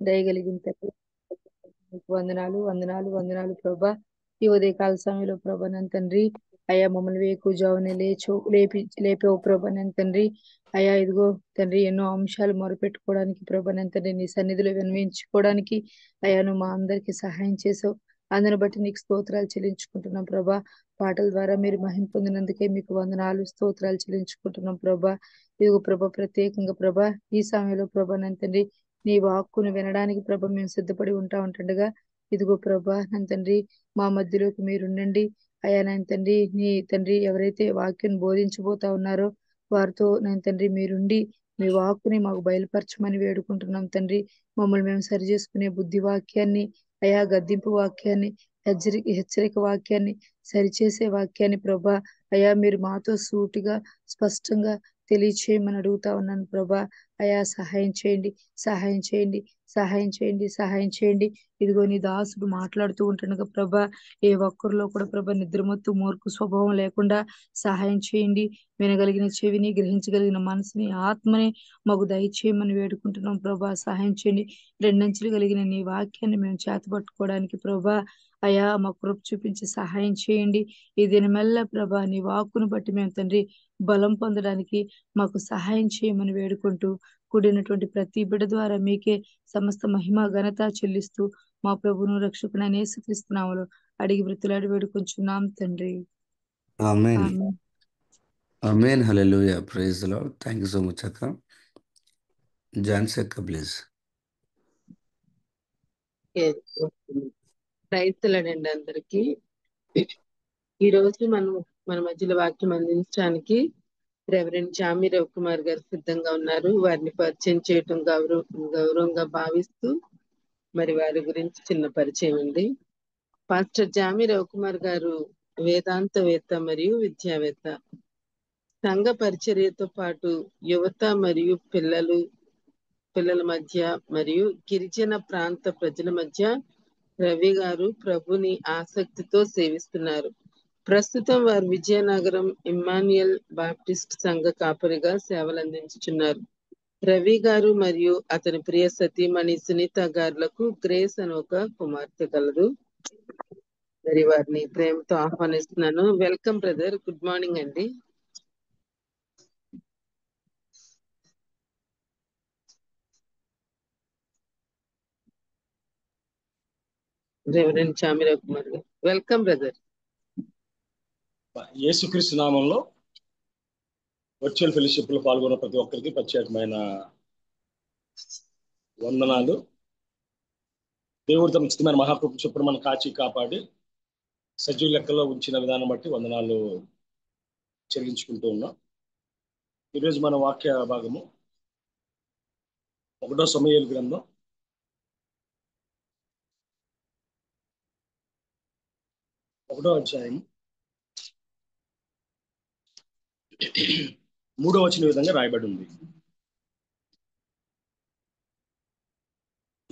దయగలిగిన తండ్రి, మీకు వందనాలు వందనాలు వందనాలు ప్రభా. ఈ ఉదయకాల సమయంలో ప్రభా నన్ను తండ్రి, అయా మమ్మల్ని వేకుజామునే లేపావు ప్రభా నన్ను తండ్రి. అయా ఇదిగో తండ్రి, ఎన్నో అంశాలు మొరపెట్టుకోవడానికి ప్రభా నన్ను తండ్రి, నీ సన్నిధిలో విన్నవించుకోవడానికి అయా నువ్వు మా అందరికీ సహాయం చేసావు. అందుని బట్టి నీకు స్తోత్రాలు చెల్లించుకుంటున్నాం ప్రభా. పాటల ద్వారా మీరు మహిమ పొందినందుకే మీకు వందనాలు స్తోత్రాలు చెల్లించుకుంటున్నాం ప్రభా. ఇదిగో ప్రభా, ప్రత్యేకంగా ప్రభా ఈ సమయంలో ప్రభా నన్ను తండ్రి, నీ వాక్కును వినడానికి ప్రభ మేము సిద్ధపడి ఉంటుండగా ఇదిగో ప్రభా నన్ను తండ్రి, మా మధ్యలోకి మీరుండండి. అయా నన్ను తండ్రి, నీ తండ్రి ఎవరైతే వాక్యం బోధించబోతా ఉన్నారో వారితో నన్ను తండ్రి మీరుండి మీ వాక్కుని మాకు బయలుపరచమని వేడుకుంటున్నాం తండ్రి. మమ్మల్ని మేము సరి చేసుకునే బుద్ధి వాక్యాన్ని, అయా గద్దింపు వాక్యాన్ని, హెచ్చరిక వాక్యాన్ని, సరిచేసే వాక్యాన్ని ప్రభా అయా మీరు మాతో సూటిగా స్పష్టంగా తెలియచేయమని అడుగుతా ఉన్నాను ప్రభా. అయా సహాయం చేయండి, సహాయం చేయండి, సహాయం చేయండి, సహాయం చేయండి. ఇదిగో నీ దాసుడు మాట్లాడుతూ ఉంటుండగా ప్రభా, ఏ ఒక్కరిలో కూడా ప్రభా నిద్రమత్తు మూర్ఖ స్వభావం లేకుండా సహాయం చేయండి. వినగలిగిన చెవిని, గ్రహించగలిగిన మనసుని, ఆత్మని మాకు దయచేయమని వేడుకుంటున్నాం ప్రభా. సహాయం చేయండి. రెండంచులు కలిగిన నీ వాక్యాన్ని మేము చేతపట్టుకోవడానికి ప్రభా అయా మా కృప చూపించి సహాయం చేయండి. ఈ దినమెల్లా ప్రభా నీ వాక్కును బట్టి మేము తండ్రి బలం పొందడానికి మాకు సహాయం చేయమని వేడుకుంటూ కూడినటువంటి ప్రతి బిడ్డ ద్వారా మీకే సమస్త మహిమ ఘనత చెల్లిస్తూ మా ప్రభువును రక్షకుడైన యేసుక్రీస్తు నామములో అడిగి బ్రతిలాడి వేడుకొంచున్నాం తండ్రి. ఆమేన్. ఆమేన్. ఆమేన్. హల్లెలూయా. Praise the Lord. Thank you so much అక్క. జాన్స్ అక్క ప్లీజ్. రైతులనండి అందరికి. ఈ రోజు మన మధ్యలో వాక్యం అందించడానికి రెవరెండ్ జామి రవికుమార్ గారు సిద్ధంగా ఉన్నారు. వారిని పరిచయం చేయటం గౌరవంగా భావిస్తూ మరి వారి గురించి చిన్న పరిచయం అండి. పాస్టర్ జామి రవికుమార్ గారు వేదాంతవేత్త మరియు విద్యావేత్త. సంఘ పరిచర్యతో పాటు యువత మరియు పిల్లల మధ్య మరియు గిరిజన ప్రాంత ప్రజల మధ్య రవి గారు ప్రభుని ఆసక్తితో సేవిస్తున్నారు. ప్రస్తుతం వారు విజయనగరం ఇమ్మాన్యుయల్ బాప్టిస్ట్ సంఘ కాపరిగా సేవలు అందించుచున్నారు. రవి గారు మరియు అతని ప్రియ సతీమణి సునీత గారులకు గ్రేస్ అని ఒక కుమార్తె కలదు. మరి వారిని ప్రేమతో ఆహ్వానిస్తున్నాను. వెల్కమ్ బ్రదర్, గుడ్ మార్నింగ్ అండి. రెవరెండ్ చామిరావు కుమార్ గారు, వెల్కమ్ బ్రదర్. యేసుక్రీస్తు నామంలో వర్చువల్ ఫెలోషిప్ లో పాల్గొన్న ప్రతి ఒక్కరికి ప్రత్యేకమైన వందనాలు. దేవుడు తమ ఉచితమైన మహాకృప చొప్పున మనం కాచి కాపాడి సజీవ లెక్కలో ఉంచిన విధానం బట్టి వందనాలు చెల్లించుకుంటూ ఉన్నాం. ఈరోజు మన వాక్య భాగము 1వ సమూయేలు గ్రంథం 1వ అధ్యాయం 3వ వచనం విధంగా రాయబడి ఉంది.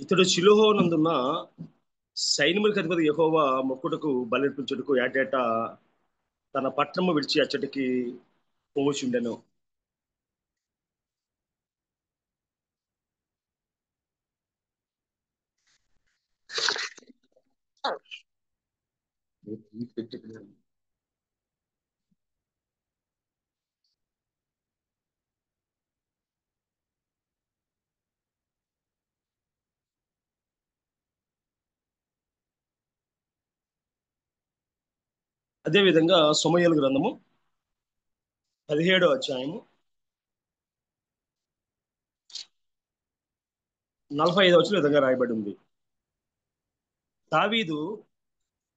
ఇతడు షిలోహు నందున్న సైన్యములకు అధిపతి యెహోవా మొక్కుటకు బలిర్పించుటకు ఏటేటా తన పట్టణము విడిచి అచ్చటికి పోవచుండెను. అదేవిధంగా సమూయేలు గ్రంథము 17వ అధ్యాయము 45వ వచనం విధంగా రాయబడి ఉంది. దావీదు,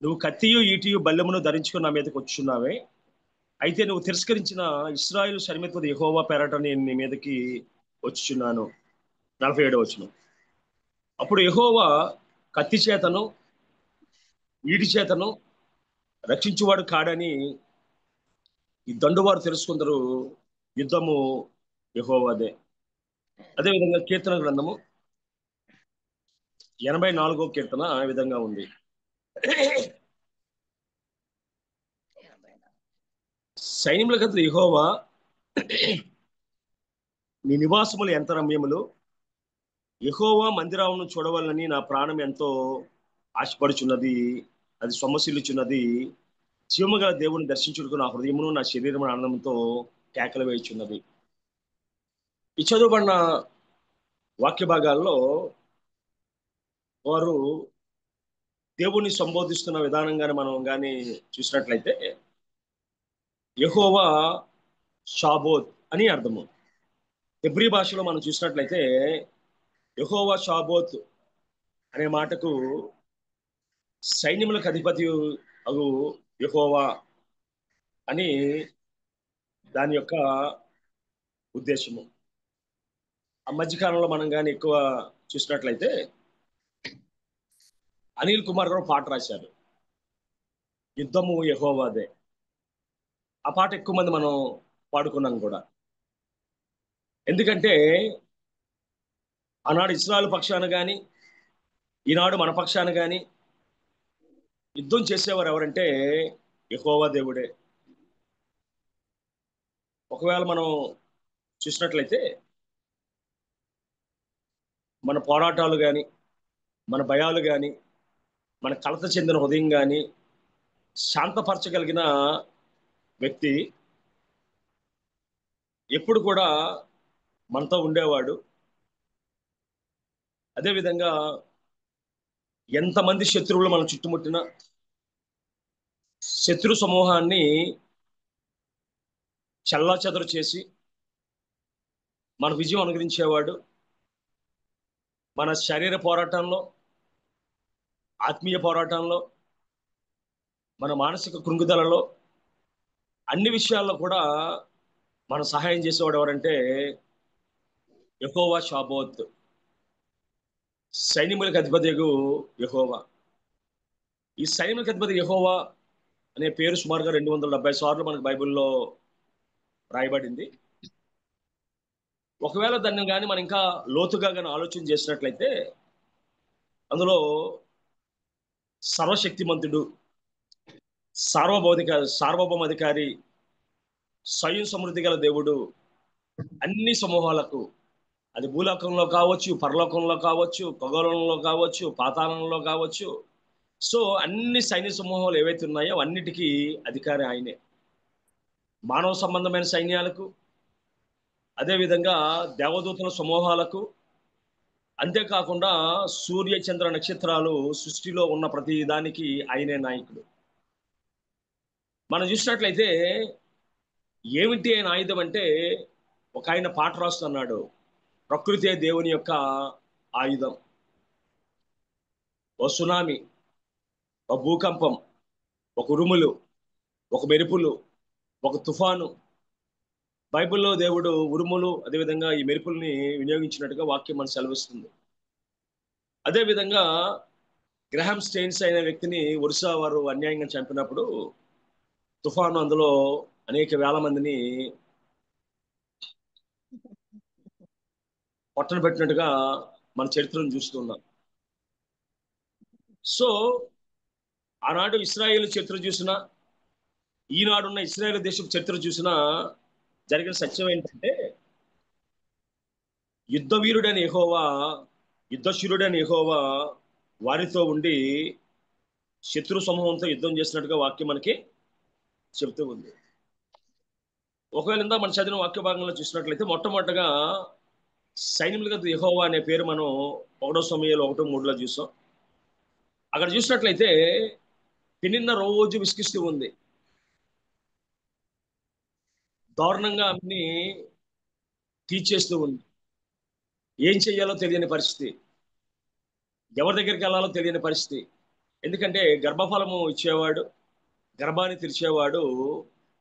నువ్వు కత్తియు ఈటియు బల్లెమును ధరించుకుని నా మీదకి వచ్చున్నావే, అయితే నువ్వు తిరస్కరించిన ఇశ్రాయేలు సన్నిహితుడు యెహోవా పేరట నేను నీ మీదకి వచ్చుచున్నాను. 47వ వచనం. అప్పుడు యెహోవా కత్తి చేతను ఈటి చేతను రక్షించువాడు కాడని ఈ దండువారు తెలుసుకుందరు, యుద్ధము యెహోవాదే. అదేవిధంగా కీర్తన గ్రంథము 84వ కీర్తన ఆ విధంగా ఉంది. సైన్యములకు అధిపతి యెహోవా, నీ నివాసములు ఎంత రమ్యములు, యెహోవా మందిరమును చూడవాలని నా ప్రాణం ఎంతో ఆశపడుచున్నది, అది సొమ్మసిల్లుచున్నది. జీవము గల దేవుని దర్శించుటకు నా హృదయమును నా శరీరము ఆనందంతో కేకలు వేయుచున్నది. ఈ చదువుబడిన వాక్య భాగాల్లో వారు దేవుణ్ణి సంబోధిస్తున్న విధానంగానే మనం కానీ చూసినట్లయితే యెహోవా షాబోత్ అని అర్థము. హెబ్రీ భాషలో మనం చూసినట్లయితే యెహోవా షాబోత్ అనే మాటకు సైన్యములకు అధిపతి అగు యెహోవా అని దాని యొక్క ఉద్దేశము. ఆ మధ్యకాలంలో మనం కానీ ఎక్కువ చూసినట్లయితే అనిల్ కుమార్ గారు పాట రాశారు, యుద్ధము యెహోవాదే. ఆ పాట ఎక్కువ మంది మనం పాడుకున్నాం కూడా. ఎందుకంటే ఆనాడు ఇశ్రాయేలు పక్షాన కానీ ఈనాడు మన పక్షాన కానీ యుద్ధం చేసేవారు ఎవరంటే యెహోవా దేవుడే. ఒకవేళ మనం చూసినట్లయితే మన పోరాటాలు కానీ మన భయాలు కానీ మన కలత చెందిన హృదయం కానీ శాంతపరచగలిగిన వ్యక్తి ఎప్పుడు కూడా మనతో ఉండేవాడు. అదేవిధంగా ఎంతమంది శత్రువులు మనం చుట్టుముట్టిన శత్రు సమూహాన్ని చెల్లాచెదరు చేసి మన విజయం అనుగ్రహించేవాడు. మన శరీర పోరాటంలో, ఆత్మీయ పోరాటంలో, మన మానసిక కృంగుదలలో, అన్ని విషయాల్లో కూడా మన సహాయం చేసేవాడు ఎవరంటే యెహోవా షాబోత్, సైన్యములకు అధిపతియగు యెహోవా. ఈ సైన్యములకు అధిపతి యెహోవా అనే పేరు సుమారుగా 270 సార్లు మనకు బైబిల్లో రాయబడింది. ఒకవేళ దాన్ని కానీ మనం ఇంకా లోతుగా కానీ ఆలోచన చేసినట్లయితే అందులో సర్వశక్తిమంతుడు, సార్వభౌమాధికారి, స్వయం సమృద్ధి గల దేవుడు, అన్ని సమూహాలకు, అది భూలోకంలో కావచ్చు, పరలోకంలో కావచ్చు, ఖగోళంలో కావచ్చు, పాతాళంలో కావచ్చు, సో అన్ని సైన్య సమూహాలు ఏవైతే ఉన్నాయో అన్నిటికీ అధికారి ఆయనే. మానవ సంబంధమైన సైన్యాలకు, అదేవిధంగా దేవదూతల సమూహాలకు, అంతేకాకుండా సూర్య చంద్ర నక్షత్రాలు సృష్టిలో ఉన్న ప్రతి దానికి ఆయనే నాయకుడు. మనం చూసినట్లయితే ఏమిటి ఆయన ఆయుధం అంటే, ఒక ఆయన పాట రాస్తున్నాడు, ప్రకృతే దేవుని యొక్క ఆయుధం. ఓ సునామీ, ఒక భూకంపం, ఒక ఉరుములు, ఒక మెరుపులు, ఒక తుఫాను. బైబిల్లో దేవుడు ఉరుములు అదేవిధంగా ఈ మెరుపుల్ని వినియోగించినట్టుగా వాక్యం మనకు సెలవిస్తుంది. అదేవిధంగా గ్రహాం స్టెయిన్స్ అయిన వ్యక్తిని ఒరిస్సా వారు అన్యాయంగా చంపినప్పుడు తుఫాను అందులో అనేక వేల మందిని పట్టణ పెట్టినట్టుగా మన చరిత్రను చూస్తున్నాం. సో ఆనాడు ఇశ్రాయేలు చరిత్ర చూసినా, ఈనాడున్న ఇశ్రాయేల్ దేశం చరిత్ర చూసినా జరిగిన సత్యం ఏంటంటే, యుద్ధశూరుడైన యెహోవా వారితో ఉండి శత్రు సమూహంతో యుద్ధం చేసినట్టుగా వాక్యం మనకి చెబుతూ ఉంది. ఒకవేళ ఇందా మన చదివిన వాక్య భాగంలో చూసినట్లయితే మొట్టమొదటిగా సైన్యములకు యెహోవా అనే పేరు మనం 1 సమూయేలు 1:3 చూసాం. అక్కడ చూసినట్లయితే పెనిన్న రోజు విసిగిస్తూ ఉంది, దారుణంగా అన్ని తీర్చేస్తూ ఉంది. ఏం చెయ్యాలో తెలియని పరిస్థితి, ఎవరి దగ్గరికి వెళ్ళాలో తెలియని పరిస్థితి. ఎందుకంటే గర్భఫలము ఇచ్చేవాడు, గర్భాన్ని తెరిచేవాడు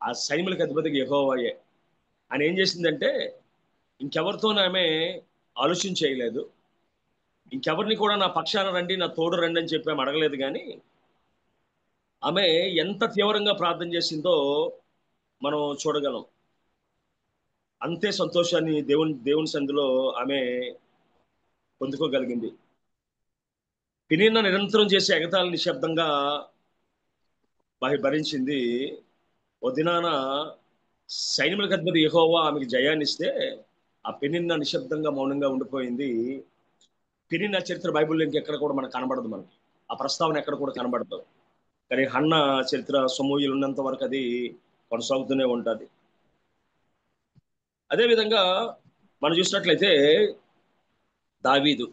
ఆ సైన్యములకు అధిపతికి యెహోవాయే. ఆయన ఏం చేసిందంటే ఇంకెవరితోనూ ఆమె ఆలోచన చేయలేదు, ఇంకెవరిని కూడా నా పక్షాన రండి, నా తోడు రండి అని చెప్పి ఆమె అడగలేదు. కానీ ఆమె ఎంత తీవ్రంగా ప్రార్థన చేసిందో మనం చూడగలం. అంతే సంతోషాన్ని దేవుని సంధిలో ఆమె పొందుకోగలిగింది. పెనిన్న నిరంతరం చేసే ఎగతాళి నిశ్శబ్దంగా భరించింది. ఓ దినాన సైన్యములకు అధిపతి యెహోవా ఆమెకి జయాన్ని ఇస్తే ఆ పెనిన్న నిశ్శబ్దంగా మౌనంగా ఉండిపోయింది. పెనిన్నా చరిత్ర బైబిల్లో ఇంకెక్కడ కూడా మనకు కనబడదు. మనకి ఆ ప్రస్తావన ఎక్కడ కూడా కనబడదు. కానీ హన్న చరిత్ర సమూహలు ఉన్నంత వరకు అది కొనసాగుతూనే ఉంటుంది. అదేవిధంగా మనం చూసినట్లయితే దావీదు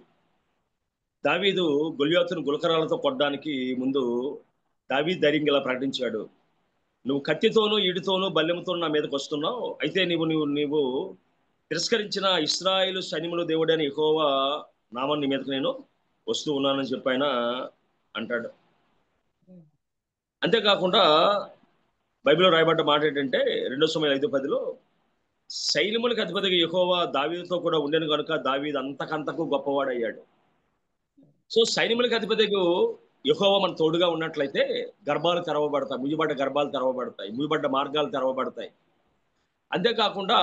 గొల్యాతును గులకరాలతో కొట్టడానికి ముందు దావీదు ధైర్యంగా ఇలా ప్రకటించాడు, నువ్వు కత్తితోనూ ఈడుతోనూ బల్లెముతోనూ నా మీదకి వస్తున్నావు, అయితే నీవు తిరస్కరించిన ఇశ్రాయేలు సైన్యముల దేవుడైన యెహోవా నామం నీ మీదకి నేను వస్తూ ఉన్నానని చెప్పి ఆయన అంటాడు. అంతేకాకుండా బైబిల్లో రాయబడ్డ మాట ఏంటంటే 2 సమూయేలు 5:10 సైన్యములకు అధిపతిగా యెహోవా దావీదుతో కూడా ఉండెను కనుక దావీదు అంతకంతకు గొప్పవాడయ్యాడు. సో సైన్యములకు అధిపతిగా యెహోవా మన తోడుగా ఉన్నట్లయితే గర్భాలు తెరవబడతాయి, ముయ్యబడ్డ గర్భాలు తెరవబడతాయి, ముయ్యబడ్డ మార్గాలు తెరవబడతాయి. అంతేకాకుండా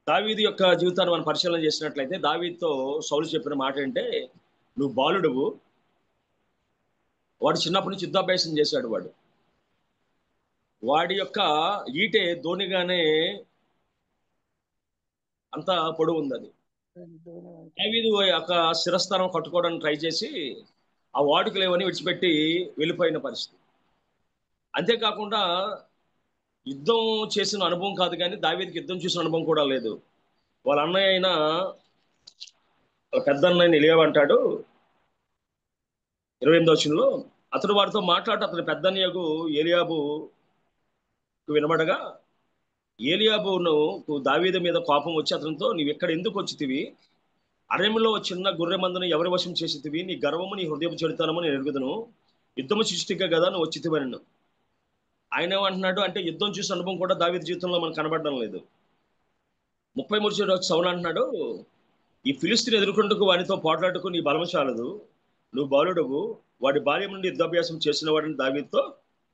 దావీదు యొక్క జీవితాన్ని మనం పరిశీలన చేసినట్లయితే దావీదుతో సౌలు చెప్పిన మాట ఏంటంటే, నువ్వు బాలుడువు, వాడు చిన్నప్పటి నుంచి యుద్ధాభ్యాసం చేశాడు, వాడి యొక్క ఈటే ధోనిగానే అంత పొడవు ఉంది. అది దావీదు యొక్క శిరస్థానం కట్టుకోవడానికి ట్రై చేసి ఆ వాడుకు లేవని విడిచిపెట్టి వెళ్ళిపోయిన పరిస్థితి. అంతేకాకుండా యుద్ధం చేసిన అనుభవం కాదు, కానీ దావీదుకి యుద్ధం చూసిన అనుభవం కూడా లేదు. వాళ్ళ అన్నయ్య అయిన పెద్ద అన్నయ్యని ఎలియాబు అంటాడు 28వ వచనంలో, అతడు వారితో మాట్లాడుతూ అతని పెద్ద అన్నయ్యకు ఏలియాబు వినబడగా ఏలియాబును దావీదు మీద కోపం వచ్చి అతనితో, నీవు ఎక్కడ ఎందుకు వచ్చితివి? అరణ్యంలో చిన్న గొర్రె మందను ఎవరి వశం చేసితివి? నీ గర్వము నీ హృదయపు చెడుతనము నేను ఎరుగుదును, యుద్ధము సృష్టిగా కదా నువ్వు వచ్చితివని. ఆయన ఏమంటున్నాడు అంటే, యుద్ధం చూసిన అనుభవం కూడా దావీదు జీవితంలో మనకు కనబడడం లేదు. 33 సౌలు అంటున్నాడు, ఈ ఫిలిస్తీన్ ఎదుర్కొంటకు వానితో పోట్లాడుకు నీ బలము చాలదు, నువ్వు బాలుడవు, వాడి బాల్యం నుండి యుద్ధాభ్యాసం చేసిన వాడిని దావీదుతో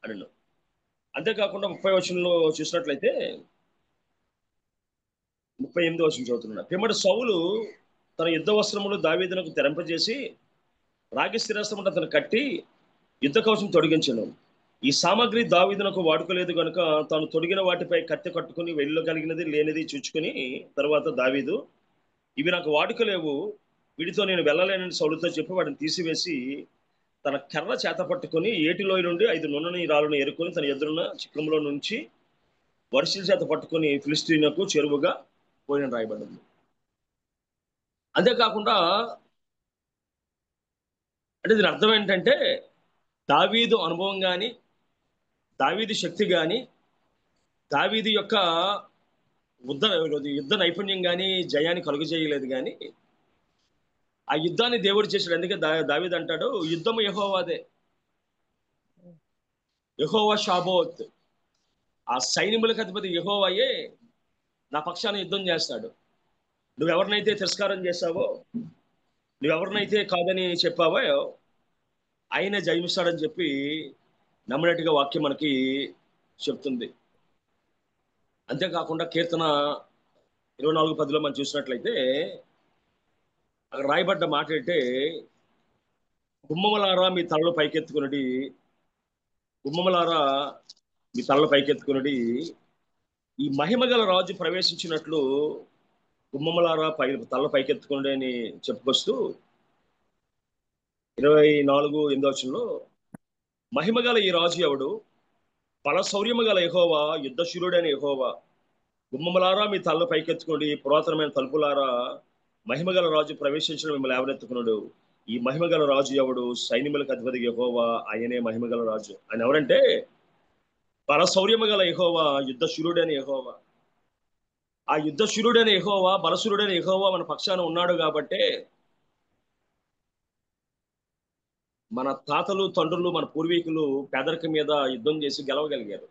అనను. అంతేకాకుండా 30వ వచనంలో చూసినట్లయితే 38వ వచనం చదువుతున్నాడు, పిమ్మటి సౌలు తన యుద్ధ వస్త్రములు దావీదునకు తెరంపజేసి రాగి స్థిరాస్త్రమును అతను కట్టి యుద్ధ కవచం తొడిగించను. ఈ సామాగ్రి దావీదునకు వాడుకోలేదు కనుక తాను తొడిగిన వాటిపై కత్తి కట్టుకుని వెళ్ళగలిగినది లేనిది చూచుకుని తర్వాత దావీదు, ఇవి నాకు వాడుకలేవు, వీటితో నేను వెళ్ళలేనని సౌలుతో చెప్పి వాటిని తీసివేసి తన కర్ర చేత పట్టుకుని ఏటిలోయ నుండి 5 నున్నని రాళ్ళను ఏరుకొని తన ఎదురున్న చిక్కంలో నుంచి వర్షిల చేత పట్టుకుని ఫిలిస్తీనులకు చెరువుగా పోయిన రాయబడింది. అంతేకాకుండా అంటే దీని అర్థం ఏంటంటే, దావీదు అనుభవం కానీ దావీదు శక్తి కానీ దావీదు యొక్క యుద్ధ నైపుణ్యం కానీ జయాన్ని కలుగజేయలేదు, కానీ ఆ యుద్ధాన్ని దేవుడు చేశాడు. అందుకే దావీదు అంటాడు, యుద్ధము యెహోవాదే, యెహోవా షాబోత్, ఆ సైన్యములకు అధిపతి యెహోవాయే నా పక్షాన యుద్ధం చేస్తాడు. నువ్వెవరినైతే తిరస్కారం చేశావో, నువ్వెవరినైతే కాదని చెప్పావో ఆయన జయమిస్తాడని చెప్పి నమ్మినట్టుగా వాక్యం మనకి చెప్తుంది. అంతేకాకుండా కీర్తన 24:10 మనం చూసినట్లయితే అక్కడ రాయబడ్డ మాట అంటే, గుమ్మములారా మీ తలలు పైకెత్తుకునడి, గుమ్మములారా మీ తలలు పైకెత్తుకునడి, ఈ మహిమగల రాజు ప్రవేశించినట్లు గుమ్మములారా తలలు పైకెత్తుకునడి అని చెప్పుకొస్తూ 24:8 వచనంలో, మహిమగల ఈ రాజు ఎవడు? బల శౌర్యము గల యెహోవా, యుద్ధశూరుడైన యెహోవా, గుమ్మములారా మీ తలలు పైకెత్తుకోండి, పురాతనమైన తలుపులారా మహిమగల రాజు ప్రవేశించడం మిమ్మల్ని ఎవరెత్తుకున్నాడు. ఈ మహిమగల రాజు ఎవడు? సైన్యములకు అధిపతి యెహోవా, ఆయనే మహిమగల రాజు. ఆయన ఎవరంటే బల శౌర్యము గల యెహోవా, యుద్ధశూరుడైన యెహోవా. ఆ యుద్ధశూరుడైన యెహోవా, బలశూరుడైన యెహోవా మన పక్షాన ఉన్నాడు కాబట్టే మన తాతలు తండ్రులు మన పూర్వీకులు పేదరికం మీద యుద్ధం చేసి గెలవగలిగారు.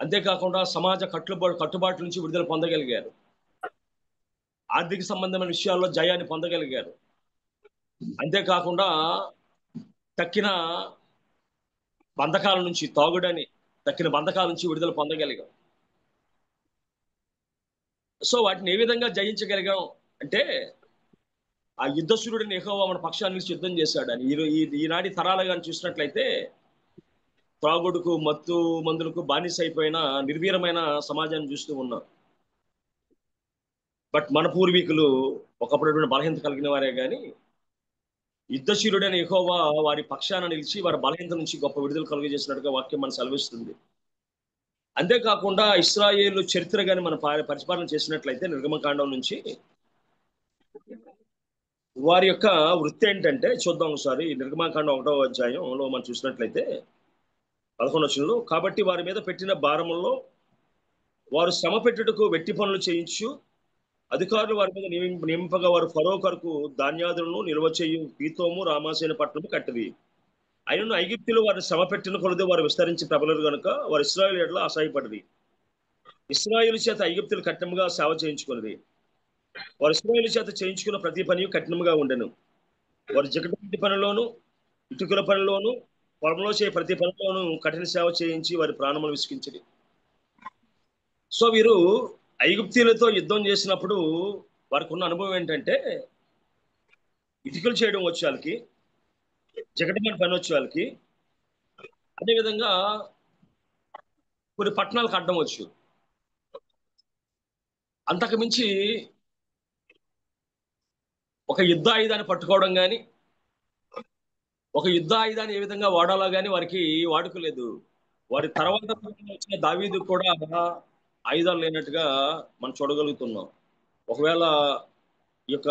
అంతేకాకుండా సమాజ కట్టుబాట్ల నుంచి విడుదల పొందగలిగారు, ఆర్థిక సంబంధమైన విషయాల్లో జయాన్ని పొందగలిగారు. అంతేకాకుండా తక్కిన బంధకాల నుంచి తక్కిన బంధకాల నుంచి విడుదల పొందగలిగాం. సో వాటిని ఏ విధంగా జయించగలిగాం అంటే, ఆ యుద్ధశూరుడిని యెహోవా మన పక్షాన్ని నుంచి యుద్ధం చేశాడు అని. ఈనాటి తరాలు కానీ చూసినట్లయితే త్రాగుడుకు మత్తు మందులకు బానిస అయిపోయిన నిర్వీరమైన సమాజాన్ని చూస్తూ ఉన్నాం. బట్ మన పూర్వీకులు ఒకప్పుడు బలహీనత కలిగిన వారే కానీ యుద్ధశీలుడైన యెహోవా వారి పక్షాన నిలిచి వారి బలహీనత నుంచి గొప్ప విడుదల కలుగజేసినట్టుగా వాక్యం మనం సెలవిస్తుంది. అంతేకాకుండా ఇశ్రాయేలు చరిత్ర కానీ మనం పరిపాలన చేసినట్లయితే నిర్గమకాండం నుంచి వారి యొక్క వృత్తి ఏంటంటే చూద్దాం ఒకసారి. నిర్గమకాండం 1వ అధ్యాయంలో మనం చూసినట్లయితే 11వ వచనంలో, కాబట్టి వారి మీద పెట్టిన భారముల్లో వారు శ్రమ పెట్టుటకు వెట్టి పనులు చేయించు అధికారులు వారి మీద నియమింపగా వారు ఫరో కొరకు ధాన్యాదులను నిల్వ చేయు పీతోము రామాసేన పట్టణము కట్టిరి. అయినను ఐగుప్తులు వారిని శ్రమ పెట్టిన కొలది వారు విస్తరించి ప్రబలరు గనుక వారు ఇశ్రాయేలు ఎడల అసహాయపడిరి. ఇశ్రాయేలు చేత ఐగుప్తులు కఠినముగా సేవ చేయించుకున్నది. వారు ఇశ్రాయేలు చేత చేయించుకున్న ప్రతి పని కఠినముగా ఉండెను. వారు జగటి పనిలోను ఇటుకల పనిలోను పొలంలో చేయ ప్రతి పనిలోను కఠిన సేవ చేయించి వారి ప్రాణములు విసిగించిరి. సో వీరు ఐగుప్తీయులతో యుద్ధం చేసినప్పుడు వారికి ఉన్న అనుభవం ఏంటంటే ఇటుకలు చేయడం వచ్చే వాళ్ళకి, జగటమైన పని వచ్చే వాళ్ళకి, అదేవిధంగా కొన్ని పట్టణాలకు అడ్డం వచ్చు. అంతకు మించి ఒక యుద్ధ ఆయుధాన్ని పట్టుకోవడం కానీ, ఒక యుద్ధ ఆయుధాన్ని ఏ విధంగా వాడాలో కానీ వారికి వాడుకోలేదు. వారి తర్వాత వచ్చిన దావీదు కూడా ఆయుధాలు లేనట్టుగా మనం చూడగలుగుతున్నాం. ఒకవేళ ఈ యొక్క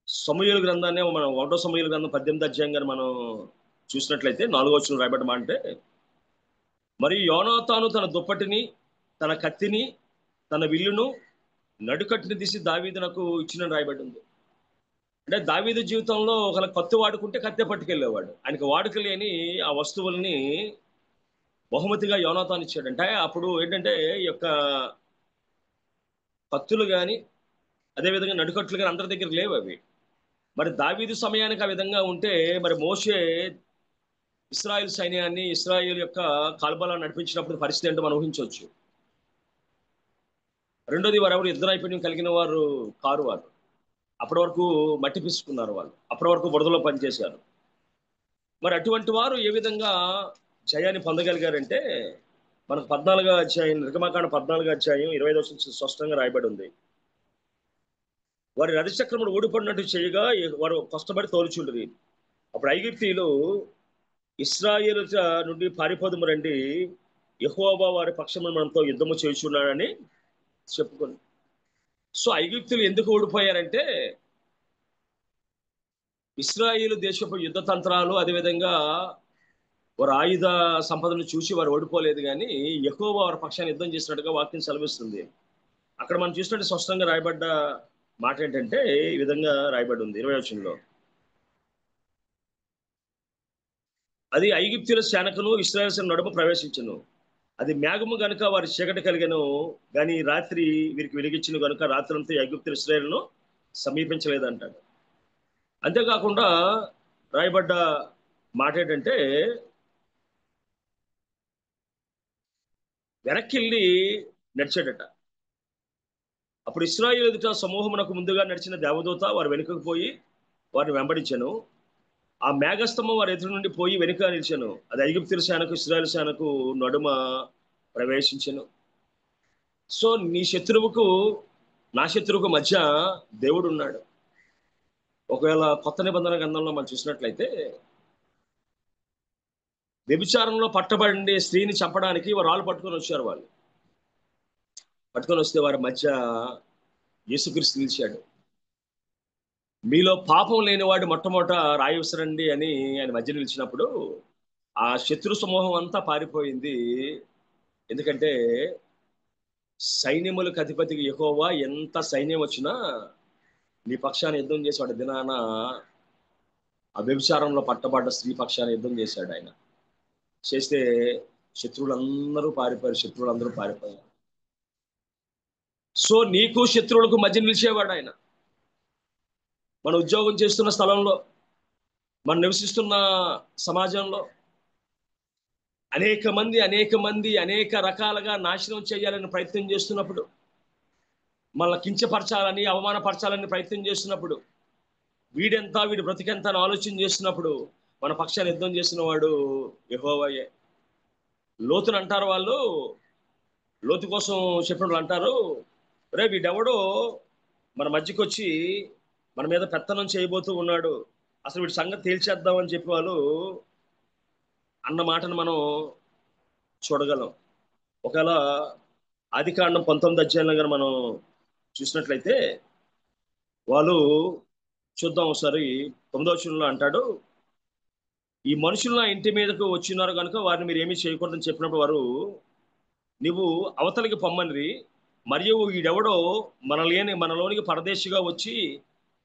సమూయేలు గ్రంథాన్ని మనం 1వ సమూయేలు గ్రంథం 18వ అధ్యాయంగా మనం చూసినట్లయితే 4వ వచనం రాయబడ్డ మాట అంటే, మరి యోనాతాను తన దుప్పటిని, తన కత్తిని, తన విల్లును నడుకట్టుని తీసి దావీదునకు ఇచ్చిన రాయబడి ఉంది. అంటే దావీదు జీవితంలో ఒకవేళ కత్తి వాడుకుంటే కత్తి పట్టుకెళ్ళేవాడు. ఆయనకు వాడుక లేని ఆ వస్తువుల్ని బహుమతిగా యోనాతాను ఇచ్చాడు. అంటే అప్పుడు ఏంటంటే ఈ యొక్క కత్తులు కానీ అదేవిధంగా నడుకట్లు కానీ అందరి దగ్గర లేవు అవి. మరి దావీదు సమయానికి ఆ విధంగా ఉంటే మరి మోషే ఇశ్రాయేల్ సైన్యాన్ని, ఇశ్రాయేల్ యొక్క కాల్బలాన్ని నడిపించినప్పుడు పరిస్థితి ఏంటో మనం ఊహించవచ్చు. రెండోది, వారు ఎవరు యుద్ధ నైపుణ్యం కలిగిన వారు కారు. వారు అప్పటి వరకు మట్టి పిసుకున్నారు, వాళ్ళు అప్పటి వరకు బురదలో పనిచేశారు. మరి అటువంటి వారు ఏ విధంగా జయాన్ని పొందగలిగారంటే మనకు 14వ అధ్యాయం, నిర్గమకాండ 14వ అధ్యాయం 25వ వచనం స్పష్టంగా రాయబడి ఉంది. వారి రథచక్రములు ఊడిపడినట్టు చేయగా వారు కష్టపడి తోలుచుండ్రి. అప్పుడు ఐగుప్తీయులు ఇశ్రాయేలు నుండి పారిపోదుము రండి, యెహోవా వారి పక్షమున మనతో యుద్ధము చేయుచున్నాడని చెప్పుకొని. సో ఐగుప్తులు ఎందుకు ఓడిపోయారంటే ఇశ్రాయేలు దేశపు యుద్ధ తంత్రాలు, అదేవిధంగా వారు ఆయుధ సంపదను చూసి వారు ఓడిపోలేదు, కానీ యెహోవా వారి పక్షాన్ని యుద్ధం చేసినట్టుగా వాక్యం సెలవిస్తుంది. అక్కడ మనం చూసినట్టు స్పష్టంగా రాయబడ్డ మాట ఏంటంటే ఈ విధంగా రాయబడి ఉంది 20వ వచనంలో, అది ఐగుప్తుల సేనకును ఇశ్రాయేలు సేన నడుమ ప్రవేశించును, అది మేఘము గనుక వారి చీకటి కలిగను, కానీ రాత్రి వీరికి వెలిగించిన కనుక రాత్రంతా ఐగుప్తుల ఇశ్రాయేలును సమీపించలేదంటాడు. అంతేకాకుండా రాయబడ్డ మాట ఏంటంటే వెనక్కిళ్ళి నడిచాడట. అప్పుడు ఇశ్రాయేలు ఎదుట సమూహమునకు ముందుగా నడిచిన దేవదూత వారు వెనుకకు పోయి వారిని వెంబడించాను. ఆ మేఘస్తంభం వారి ఎదురు నుండి పోయి వెనుక నిలిచాను, అది ఐగుప్తుల సేనకు ఇశ్రాయేలు సేనకు నడుమ ప్రవేశించను. సో నీ శత్రువుకు నా శత్రువుకు మధ్య దేవుడు ఉన్నాడు. ఒకవేళ కొత్త నిబంధన గ్రంథంలో మనం చూసినట్లయితే వ్యభిచారంలో పట్టబడి స్త్రీని చంపడానికి వారు రాళ్ళు పట్టుకొని వచ్చారు. వాళ్ళు పట్టుకొని వస్తే వారి మధ్య యేసుక్రీస్తు నిలిచాడు. మీలో పాపం లేనివాడు మొట్టమొదట రాయి విసరండి అని ఆయన మధ్య నిలిచినప్పుడు ఆ శత్రు సమూహం అంతా పారిపోయింది. ఎందుకంటే సైన్యములకు అధిపతికి యెహోవా ఎంత సైన్యం వచ్చినా నీ పక్షాన్ని యుద్ధం చేశాడు. దినాన ఆ వ్యభిచారంలో పట్టబడ్డ స్త్రీ పక్షాన్ని యుద్ధం చేశాడు. ఆయన చేస్తే శత్రువులందరూ పారిపోయారు. సో నీకు శత్రువులకు మధ్య నిలిచేవాడు ఆయన. మన ఉద్యోగం చేస్తున్న స్థలంలో, మనం నివసిస్తున్న సమాజంలో అనేక మంది అనేక రకాలుగా నాశనం చేయాలని ప్రయత్నం చేస్తున్నప్పుడు, మనల్ని కించపరచాలని, అవమానపరచాలని ప్రయత్నం చేస్తున్నప్పుడు, వీడి బ్రతికెంత అని ఆలోచన చేస్తున్నప్పుడు మన పక్షాన్ని యుద్ధం చేసిన వాడు యెహోవాయే. లోతుని అంటారు వాళ్ళు, లోతు కోసం చెప్పిన వాళ్ళు అంటారు, రే వీడెవడో మన మధ్యకి వచ్చి మన మీద పెత్తనం చేయబోతూ ఉన్నాడు, అసలు వీడి సంగతి తేల్చేద్దామని చెప్పి వాళ్ళు అన్న మాటను మనం చూడగలం. ఒకవేళ ఆదికాండం 19 అధ్యాయంలో కానీ మనం చూసినట్లయితే వాళ్ళు చూద్దాం ఒకసారి. 9వ వచనంలో అంటాడు, ఈ మనుషులు నా ఇంటి మీదకు వచ్చినారు కనుక వారిని మీరు ఏమీ చేయకూడదని చెప్పినప్పుడు వారు నువ్వు అవతలికి పొమ్మని, మరియు వీడెవడో మనలోనికి పరదేశిగా వచ్చి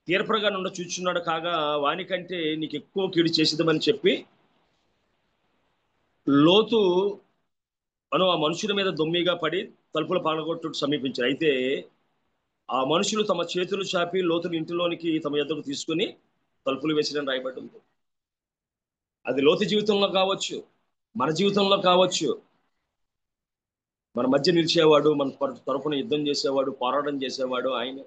తీర్పరగా నుండి చూచున్నాడు కాగా వానికంటే నీకు ఎక్కువ కీడు చేసేదమని చెప్పి లోతు ఆ మనుషుల మీద దొమ్మిగా పడి తలుపులు పగలగొట్టుకు సమీపించారు. అయితే ఆ మనుషులు తమ చేతులు చాపి లోతుని ఇంటిలోనికి తమ యొద్దకు తీసుకుని తలుపులు వేసిరని రాయబడి ఉంది. అది లోతు జీవితంలో కావచ్చు, మన జీవితంలో కావచ్చు. మన మధ్య నిలిచేవాడు, మన తరపున యుద్ధం చేసేవాడు, పోరాటం చేసేవాడు ఆయన.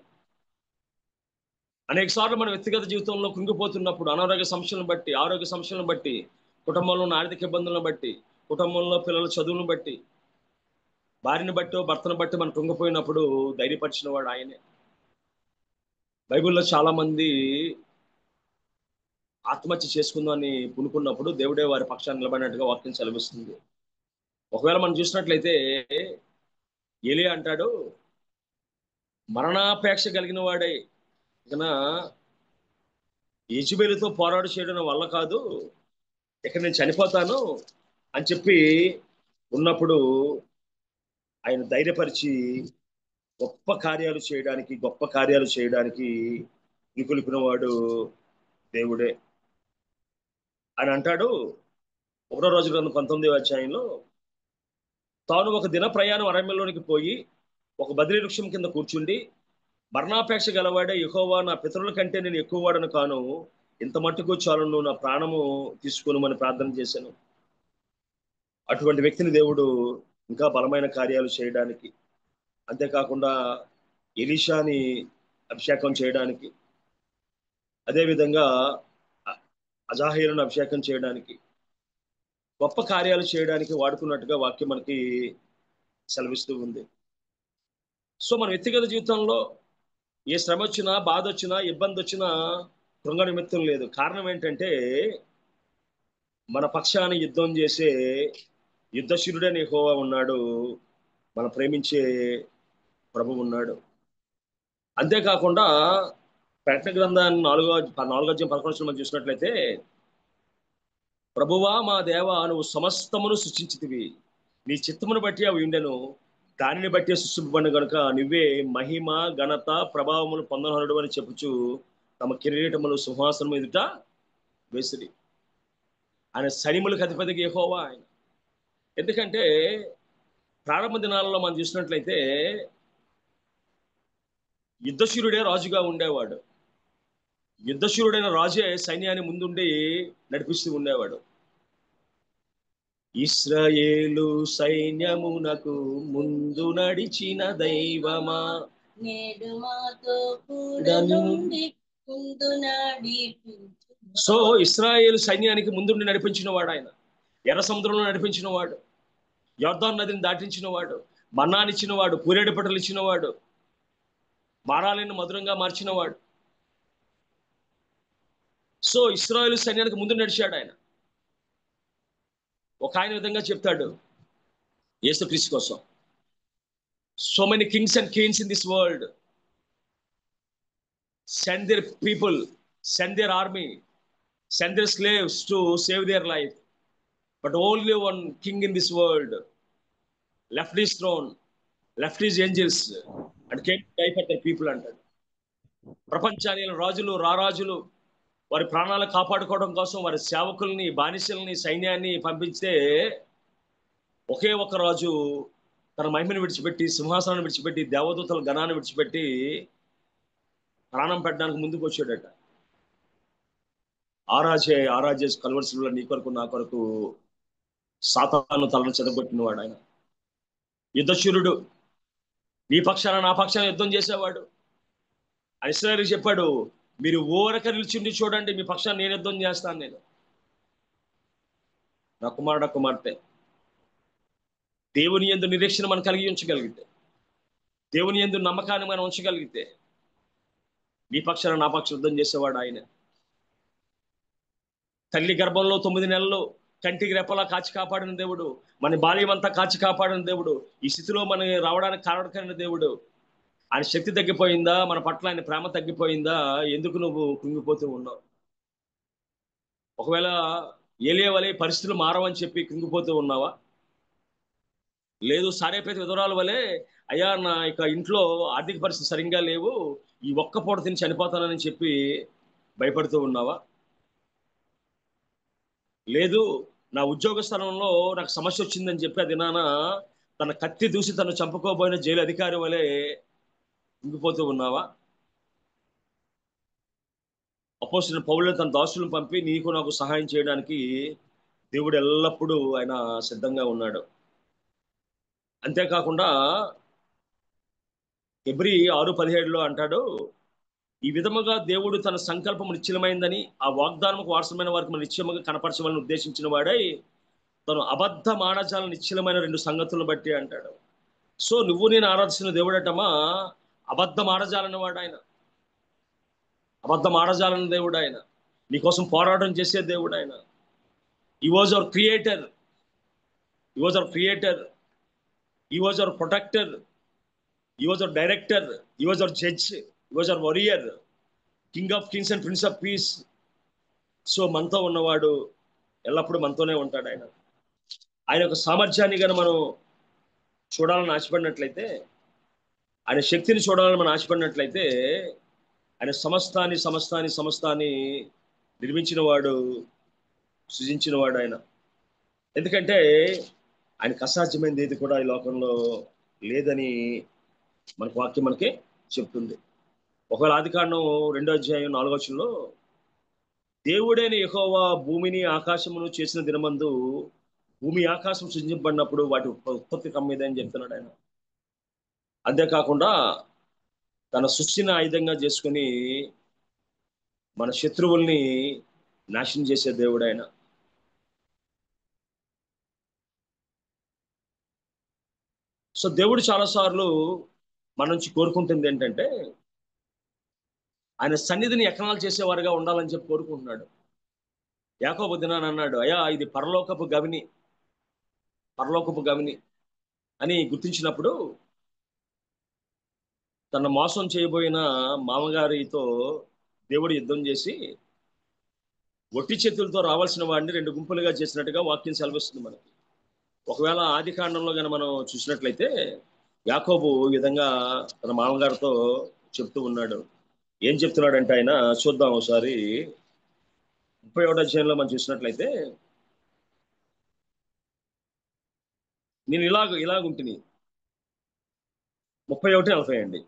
అనేక సార్లు మన వ్యక్తిగత జీవితంలో కుంగిపోతున్నప్పుడు, అనారోగ్య సమస్యలను బట్టి, ఆరోగ్య సమస్యలను బట్టి, కుటుంబంలో ఉన్న ఆర్థిక ఇబ్బందులను బట్టి, కుటుంబంలో పిల్లల చదువులను బట్టి, భార్యను బట్టి భర్తను బట్టి మనం కుంగిపోయినప్పుడు ధైర్యపరిచిన వాడు ఆయనే. బైబిల్లో చాలా మంది ఆత్మహత్య చేసుకుందామని పూనుకున్నప్పుడు దేవుడే వారి పక్షాన్ని నిలబడినట్టుగా వాక్యం సెలవిస్తుంది. ఒకవేళ మనం చూసినట్లయితే ఏలియా అంటాడు, మరణాపేక్ష కలిగిన వాడే ఇక యెజబెలుతో పోరాడు చేయడం వల్ల కాదు, ఇక్కడ నేను చనిపోతాను అని చెప్పి ఉన్నప్పుడు ఆయన ధైర్యపరిచి గొప్ప కార్యాలు చేయడానికి నికులిపిన వాడు దేవుడే. ఆయన అంటాడు 1 రోజు గ్రంథం 19వ అధ్యాయంలో, తాను ఒక దిన ప్రయాణం అరణ్యంలోనికి పోయి ఒక బదిలీ వృక్షం కింద కూర్చుండి, మరణాపేక్ష గలవాడే యెహోవా, నా పితరుల కంటే నేను ఎక్కువ వాడను కాను, ఇంత మట్టుకు చాలును, నా ప్రాణము తీసుకొనుమని ప్రార్థన చేశాను. అటువంటి వ్యక్తిని దేవుడు ఇంకా బలమైన కార్యాలు చేయడానికి, అంతేకాకుండా ఎలీషాని అభిషేకం చేయడానికి, అదేవిధంగా అజాహేలును అభిషేకం చేయడానికి, గొప్ప కార్యాలు చేయడానికి వాడుకున్నట్టుగా వాక్యం మనకి సెలవిస్తూ ఉంది. సో మన వ్యక్తిగత జీవితంలో ఏ శ్రమ వచ్చినా, బాధ వచ్చినా, ఇబ్బంది వచ్చినా కృంగ నిమిత్తం లేదు. కారణం ఏంటంటే మన పక్షాన్ని యుద్ధం చేసే యుద్ధశూరుడైన యెహోవా ఉన్నాడు, మనం ప్రేమించే ప్రభు ఉన్నాడు. అంతేకాకుండా ప్రకటన గ్రంథాన్ని 4వ అధ్యాయం 11వ వచనం మనం చూసినట్లయితే, ప్రభువా మా దేవా, నువ్వు సమస్తమును సృష్టించితివి, నీ చిత్తమును బట్టి అవి ఉండెను, దానిని బట్టి సృష్టింపబడిన కనుక నువ్వే మహిమ ఘనత ప్రభావములు పొందనరుడు అని చెప్పుచు తమ కిరీటములు సింహాసనం ఎదుట వేసిరి. ఆయన సైన్యములకు అధిపతికి యెహోవా ఆయన. ఎందుకంటే ప్రారంభ దినాలలో మనం చూసినట్లయితే యుద్ధశూరుడే రాజుగా ఉండేవాడు. యుద్ధశూరుడైన రాజే సైన్యాన్ని ముందుండి నడిపిస్తూ ఉండేవాడు. ఇశ్రాయేలు సైన్యమునకు ముందు నడిచిన దైవమా, నేడు మాతో కూడా నుండి ముందు నడిపించు. సో ఇశ్రాయేలు సైన్యానికి ముందుండి నడిపించిన వాడు ఆయన. ఎర్ర సముద్రంలో నడిపించిన వాడు, యొర్దాను నదిని దాటించిన వాడు, మన్నానిచ్చిన వాడు, పూరేడు పట్టలు ఇచ్చిన వాడు, మారాలను మధురంగా మార్చిన వాడు. సో ఇశ్రాయేలు సైన్యానికి ముందు నడిచాడు ఆయన. ఒక ఆయన విధంగా చెప్తాడు యేసుక్రీస్తు కోసం, so many kings and queens in this world send their people, send their army, send their slaves to save their life, but only one king in this world left his throne, left his angels and came to die for their people అంటాడు. ప్రపంచానికి రాజులు రారాజులు వారి ప్రాణాలు కాపాడుకోవడం కోసం వారి సేవకుల్ని, బానిసల్ని, సైన్యాన్ని పంపిస్తే ఒకే ఒక రాజు తన మహిమను విడిచిపెట్టి, సింహాసనాన్ని విడిచిపెట్టి, దేవదూతల గణాన్ని విడిచిపెట్టి ప్రాణం పెట్టడానికి ముందుకు వచ్చాడట. ఆరాజే కల్వర్సులో నీ కొరకు నా కొరకు సాతాను తలను చెదగొట్టిన వాడు ఆయన. యుద్ధశూరుడు, నీ పక్షాన నా పక్షాన యుద్ధం చేసేవాడు. ఇశ్రాయేలుకి చెప్పాడు, మీరు ఊరక నిలిచిండి చూడండి, మీ పక్షాన్ని నేను యుద్ధం చేస్తాను. నేను నా కుమార్తె దేవుని యందు నిరీక్షణ మనం కలిగి ఉంచగలిగితే, దేవుని యందు నమ్మకాన్ని మనం ఉంచగలిగితే, నీ పక్షాన నా పక్ష యుద్ధం చేసేవాడు ఆయన. తల్లి గర్భంలో 9 నెలలు కంటికి రెప్పలా కాచి కాపాడిన దేవుడు, మన బాల్యం అంతా కాచి కాపాడిన దేవుడు, ఈ స్థితిలో మనం రావడానికి కారణమైన దేవుడు. ఆయన శక్తి తగ్గిపోయిందా? మన పట్ల ఆయన ప్రేమ తగ్గిపోయిందా? ఎందుకు నువ్వు కృంగిపోతూ ఉన్నావు? ఒకవేళ ఏలియా వలె పరిస్థితులు మారవని చెప్పి కృంగిపోతూ ఉన్నావా? లేదు, సారేపేత విధవరాల వలె అయ్యా నా ఇక ఇంట్లో ఆర్థిక పరిస్థితి సరిగ్గా లేవు, ఈ ఒక్క పూట తిని చనిపోతానని చెప్పి భయపడుతూ ఉన్నావా? లేదు, నా ఉద్యోగ స్థలంలో నాకు సమస్య వచ్చిందని చెప్పి అది నాన్న తన కత్తి దూసి తను చంపుకోబోయిన జైలు అధికారి వలె ఇంగిపోతూ ఉన్నావా? అపోస్తలుడైన పౌలు తన దాసులను పంపి నీకు నాకు సహాయం చేయడానికి దేవుడు ఎల్లప్పుడూ ఆయన సిద్ధంగా ఉన్నాడు. అంతేకాకుండా హెబ్రీ 6:17 అంటాడు, ఈ విధముగా దేవుడు తన సంకల్పము నిశ్చలమైందని ఆ వాగ్దానముకు వారసమైన వారికి నిశ్చయముగా కనపరచమని ఉద్దేశించిన వాడై తను అబద్ధ మానజాల నిశ్చలమైన 2 సంగతులను బట్టి అంటాడు. సో నువ్వు నేను ఆరాధిస్తున్న దేవుడటమా అబద్ధం ఆడజాలని వాడు ఆయన. అబద్ధం ఆడజాలని దేవుడు ఆయన. నీకోసం పోరాటం చేసే దేవుడు ఆయన. He was our creator. He was our creator. He was our protector. He was our director. He was our judge. He was our warrior. King of kings and prince of peace. So మనతో ఉన్నవాడు ఎల్లప్పుడూ మనతోనే ఉంటాడు ఆయన. ఆయన యొక్క సామర్థ్యాన్ని కానీ మనం చూడాలని ఆశపడినట్లయితే, ఆయన శక్తిని చూడాలని మనం ఆశపడినట్లయితే, ఆయన సమస్తాన్ని నిర్మించిన వాడు, సృజించిన వాడు ఆయన. ఎందుకంటే ఆయనకు అసాధ్యమైనది ఏది కూడా ఈ లోకంలో లేదని మనకు వాక్యం మనకి చెప్తుంది. ఒకవేళ ఆదికాండం 2:4 దేవుడైన యెహోవా భూమిని ఆకాశమును చేసిన దినమందు భూమి ఆకాశం సృజించబడినప్పుడు వాటి ఉత్పత్తి కమ్మేదని చెప్తున్నాడు ఆయన. అంతేకాకుండా తన సృష్టిని ఆయుధంగా చేసుకుని మన శత్రువుల్ని నాశనం చేసే దేవుడు ఆయన. సో దేవుడు చాలాసార్లు మన నుంచి కోరుకుంటుంది ఏంటంటే ఆయన సన్నిధిని ఎకనాలు చేసేవారుగా ఉండాలని చెప్పి కోరుకుంటున్నాడు. యాకోబు దినాన అన్నాడు, అయ్యా ఇది పరలోకపు గవిని అని గుర్తించినప్పుడు తన మోసం చేయబోయిన మామగారితో దేవుడు యుద్ధం చేసి ఒట్టి చేతులతో రావాల్సిన వాడిని 2 గుంపులుగా చేసినట్టుగా వాక్యం సెలవిస్తుంది మనకి. ఒకవేళ ఆది కాండంలో కనుక మనం చూసినట్లయితే యాకోబు ఈ విధంగా తన మామగారితో చెప్తూ ఉన్నాడు. ఏం చెప్తున్నాడంటే ఆయన చూద్దాం ఒకసారి. 31వ అధ్యాయంలో మనం చూసినట్లయితే, నేను ఇలాగుంటిని. 31:40 అండి.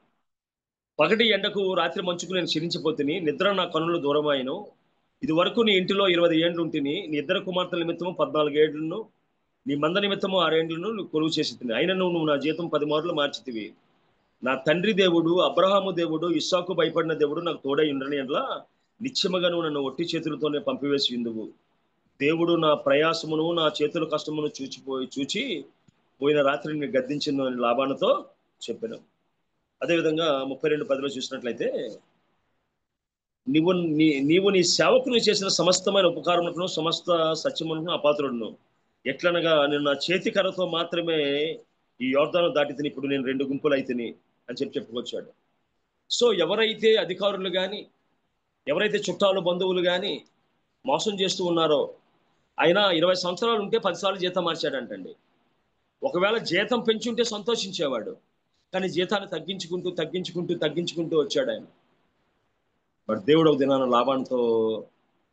పగటి ఎండకు రాత్రి మంచుకు నేను క్షీణించిపోతుని, నిద్ర నా కనులు దూరమాయను. ఇది వరకు నీ ఇంటిలో 20 ఏండ్లు ఉంటిని, నీ 2 కుమార్తెల నిమిత్తము 14 ఏళ్లను, నీ మంద నిమిత్తము 6 ఏండ్లను నువ్వు కొలువు చేసి తిని, అయినా నువ్వు నా జీతం 10 మార్లు మార్చితివి. నా తండ్రి దేవుడు అబ్రహాము దేవుడు ఇస్సాకు భయపడిన దేవుడు నాకు తోడై ఉండని అట్లా నిత్యముగా నువ్వు నన్ను ఒట్టి చేతులతోనే పంపివేసి ఉందువు. దేవుడు నా ప్రయాసమును నా చేతుల కష్టమును చూచి పోయిన రాత్రి నేను గద్దించిన అని లాభాలతో చెప్పాను. అదేవిధంగా 32:10 చూసినట్లయితే, నీవు నీ సేవకుని చేసిన సమస్తమైన ఉపకారములను సమస్త సత్యములను అపాత్రుడును. ఎట్లనగా నేను నా చేతి కర్రతో మాత్రమే ఈ యోర్దాను దాటి తిని, ఇప్పుడు నేను 2 గుంపులు అయితిని అని చెప్పుకొచ్చాడు. సో ఎవరైతే అధికారులు కానీ, ఎవరైతే చుట్టాలు బంధువులు కానీ మోసం చేస్తూ ఉన్నారో, ఆయన 20 సంవత్సరాలు ఉంటే 10 సార్లు జీతం మార్చాడంటండి. ఒకవేళ జీతం పెంచుంటే సంతోషించేవాడు, కానీ జీతాన్ని తగ్గించుకుంటూ వచ్చాడు ఆయన. బట్ దేవుడు ఒక దినాన లాభాలతో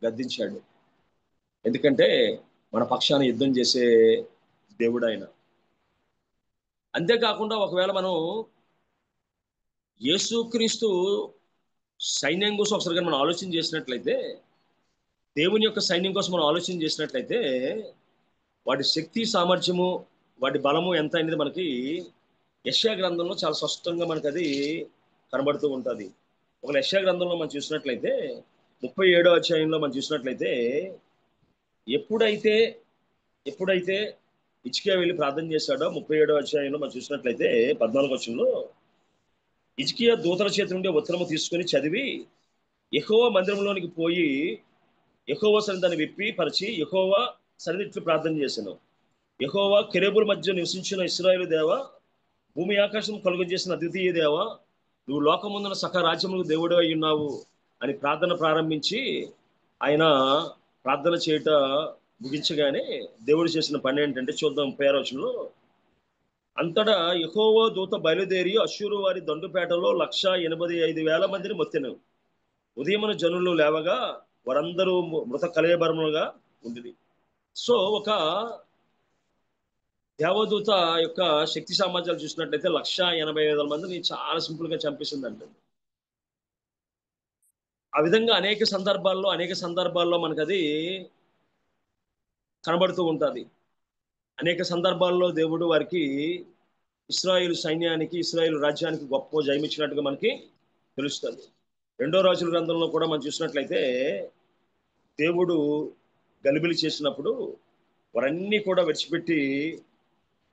గద్దించాడు. ఎందుకంటే మన పక్షాన యుద్ధం చేసే దేవుడు ఆయన. అంతేకాకుండా ఒకవేళ మనం యేసుక్రీస్తు సైన్యం కోసం ఒకసారి మనం ఆలోచన చేసినట్లయితే, దేవుని యొక్క సైన్యం కోసం మనం ఆలోచన చేసినట్లయితే, వాటి శక్తి సామర్థ్యము వాటి బలము ఎంత అనేది మనకి యెషయా గ్రంథంలో చాలా స్పష్టంగా మనకు అది కనబడుతూ ఉంటుంది. ఒక యెషయా గ్రంథంలో మనం చూసినట్లయితే 37వ అధ్యాయంలో మనం చూసినట్లయితే, ఎప్పుడైతే హిజ్కియా వెళ్ళి ప్రార్థన చేశాడో 37వ అధ్యాయంలో మనం చూసినట్లయితే 14వ వచనంలో, హిజ్కియా దూతల చేతి నుండి ఉత్తరము తీసుకొని చదివి యెహోవా మందిరంలోనికి పోయి యెహోవా సన్నిధిని విప్పి పరిచి యెహోవా సన్నిధిలో ప్రార్థన చేశాను. యెహోవా కెరూబుల మధ్య నివసించిన ఇశ్రాయేలు దేవా, భూమి ఆకాశం కలుగజేసిన అద్వితీయ దేవా, నువ్వు లోకముందున సకల రాజ్యములకు దేవుడు అయి ఉన్నావు అని ప్రార్థన ప్రారంభించి ఆయన ప్రార్థన చేయట ముగించగానే దేవుడు చేసిన పని ఏంటంటే చూద్దాం 36వ వచనంలో. అంతటా యెహోవా దూత బయలుదేరి అశ్షూరు వారి దండుపేటలో 185,000 మందిని మొత్తెను. ఉదయమున జనులు లేవగా వారందరూ మృత కలయబరములుగా ఉండేది. సో ఒక దేవదూత యొక్క శక్తి సామర్థ్యాలు చూసినట్లయితే 185,000 మందిని చాలా సింపుల్ గా చంపేసిందంట. ఆ విధంగా అనేక సందర్భాల్లో మనకు అది కనబడుతూ ఉంటుంది. అనేక సందర్భాల్లో దేవుడు వారికి ఇశ్రాయేలు సైన్యానికి ఇశ్రాయేలు రాజ్యానికి గొప్ప జయమిచ్చినట్టుగా మనకి తెలుస్తుంది. 2వ రాజుల గ్రంథంలో కూడా మనం చూసినట్లయితే దేవుడు గలిబిలి చేసినప్పుడు వారన్నీ కూడా విడిచిపెట్టి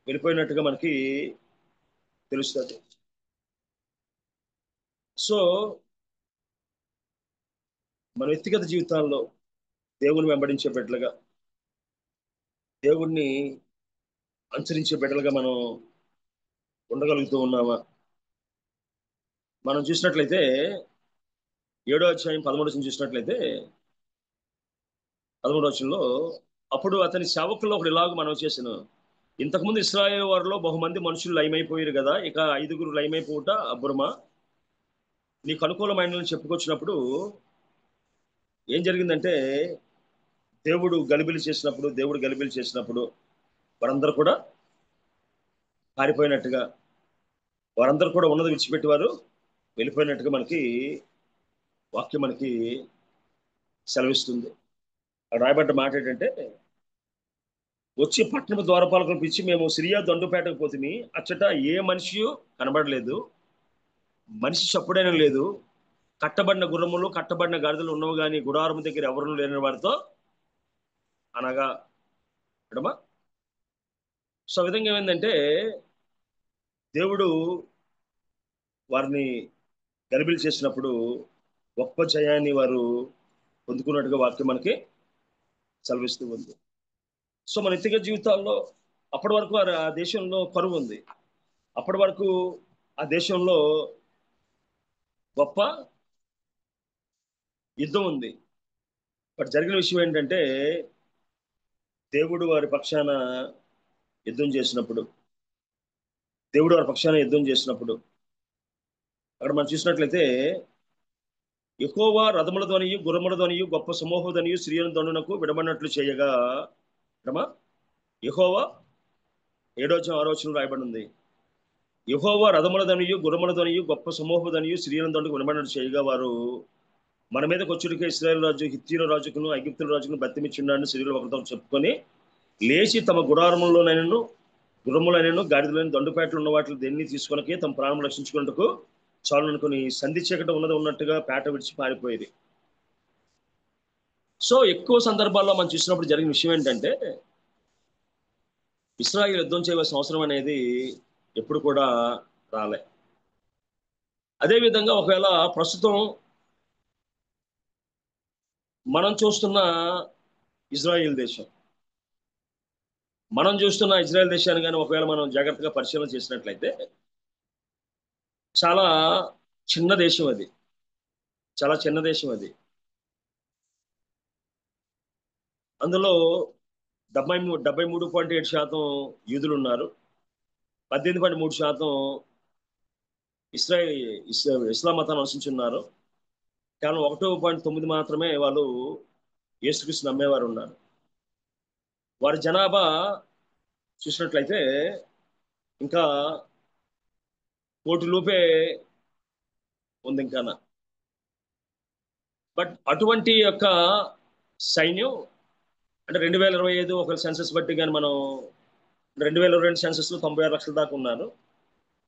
వెళ్ళిపోయినట్టుగా మనకి తెలుస్తుంది. సో మన వ్యక్తిగత జీవితాల్లో దేవుని వెంబడించే బిడ్డలుగా, దేవుణ్ణి అనుసరించే బిడ్డలుగా మనం ఉండగలుగుతూ ఉన్నామా? మనం చూసినట్లయితే 7వ అధ్యాయం 13వ వచనం చూసినట్లయితే 13వ వచనంలో, అప్పుడు అతని సేవకుల్లో ఒకడు ఇలాగ మనం చేసిన, ఇంతకుముందు ఇశ్రాయేలు వారిలో బహుమంది మనుషులు లయమైపోయారు కదా, ఇక 5గురు లయమైపోవుట అబ్బురమా? నీకు అనుకూలమైన చెప్పుకొచ్చినప్పుడు ఏం జరిగిందంటే దేవుడు గలిబిలి చేసినప్పుడు వారందరూ కూడా పారిపోయినట్టుగా, వారందరూ కూడా ఉన్నది విడిచిపెట్టి వారు వెళ్ళిపోయినట్టుగా మనకి వాక్యం మనకి సెలవిస్తుంది. రాయబడ్డ మాట ఏంటంటే, వచ్చి పట్టణపు ద్వారపాలకులను పిలిచి, మేము సిరియా దండుపేటకు పోతిమి, అచ్చట ఏ మనిషి కనబడలేదు, మనిషి చప్పుడైనా లేదు, కట్టబడిన గుర్రములు కట్టబడిన గాడిదలు ఉన్నవి కానీ గుడారము దగ్గర ఎవరు లేని వారితో అనగా ఎడమా. సో ఆ విధంగా ఏమైందంటే దేవుడు వారిని గలిబిలి చేసినప్పుడు గొప్ప జయాన్ని వారు పొందుకున్నట్టుగా వాక్యం మనకి సెలవిస్తూ ఉంది. సో మన వ్యక్తిగత జీవితాల్లో అప్పటి వరకు ఆ దేశంలో కరువు ఉంది, అప్పటి వరకు ఆ దేశంలో గొప్ప యుద్ధం ఉంది. బట్ జరిగిన విషయం ఏంటంటే దేవుడు వారి పక్షాన యుద్ధం చేసినప్పుడు అక్కడ మనం చూసినట్లయితే యెహోవా రథముల ధ్వనియు గుర్రముల ధ్వనియు గొప్ప సమూహ ధ్వనియు సిరియను దండునకు విడబడినట్లు చేయగా, యెహోవా 7వ 6వ వచనంలో రాయబడి ఉంది. యెహోవా రథముల ధ్వనియు గుర్రముల ధ్వనియు గొప్ప సమూహ ధ్వనియు సిరియను దండుకు విడబడినట్లు చేయగా వారు మన మీదకి వచ్చుడికే ఇశ్రాయేలు రాజు హిత్తీయుల రాజుకును ఐగుప్తుల రాజుకును బతిమిచ్చున్నాడని సిరియలు ఒకరితో చెప్పుకొని లేచి తమ గుడారములలోనైనను గుర్రములైనను గాడిదలైన దండుపేటలు ఉన్న వాటిని దేన్ని తీసుకొనకే తమ ప్రాణం రక్షించుకున్నట్టుకు చాలు అనుకుని సంధి చీకట ఉన్నట్టుగా పేట విడిచి పారిపోయేది. సో ఎక్కువ సందర్భాల్లో మనం చూసినప్పుడు జరిగిన విషయం ఏంటంటే ఇశ్రాయేలు యుద్ధం చేయవలసిన అవసరం అనేది ఎప్పుడు కూడా రాలే. అదేవిధంగా ఒకవేళ ప్రస్తుతం మనం చూస్తున్న ఇజ్రాయెల్ దేశాన్ని కానీ ఒకవేళ మనం జాగ్రత్తగా పరిశీలన చేసినట్లయితే చాలా చిన్న దేశం అది. అందులో 73.7% యూదులు ఉన్నారు, 18.3% ఇస్లాం మతాన్ని అనుసరించున్నారు, కేవలం 1.9 మాత్రమే వాళ్ళు యేసుక్రీస్తు నమ్మేవారు ఉన్నారు. వారి జనాభా చూసినట్లయితే ఇంకా 1 కోటి లోపే ఉంది ఇంకా. బట్ అటువంటి యొక్క సైన్యం అంటే 2025 ఒక సెన్సస్ బట్టి కానీ మనం 2022 సెన్సస్ లో 96 లక్షల దాకా ఉన్నారు.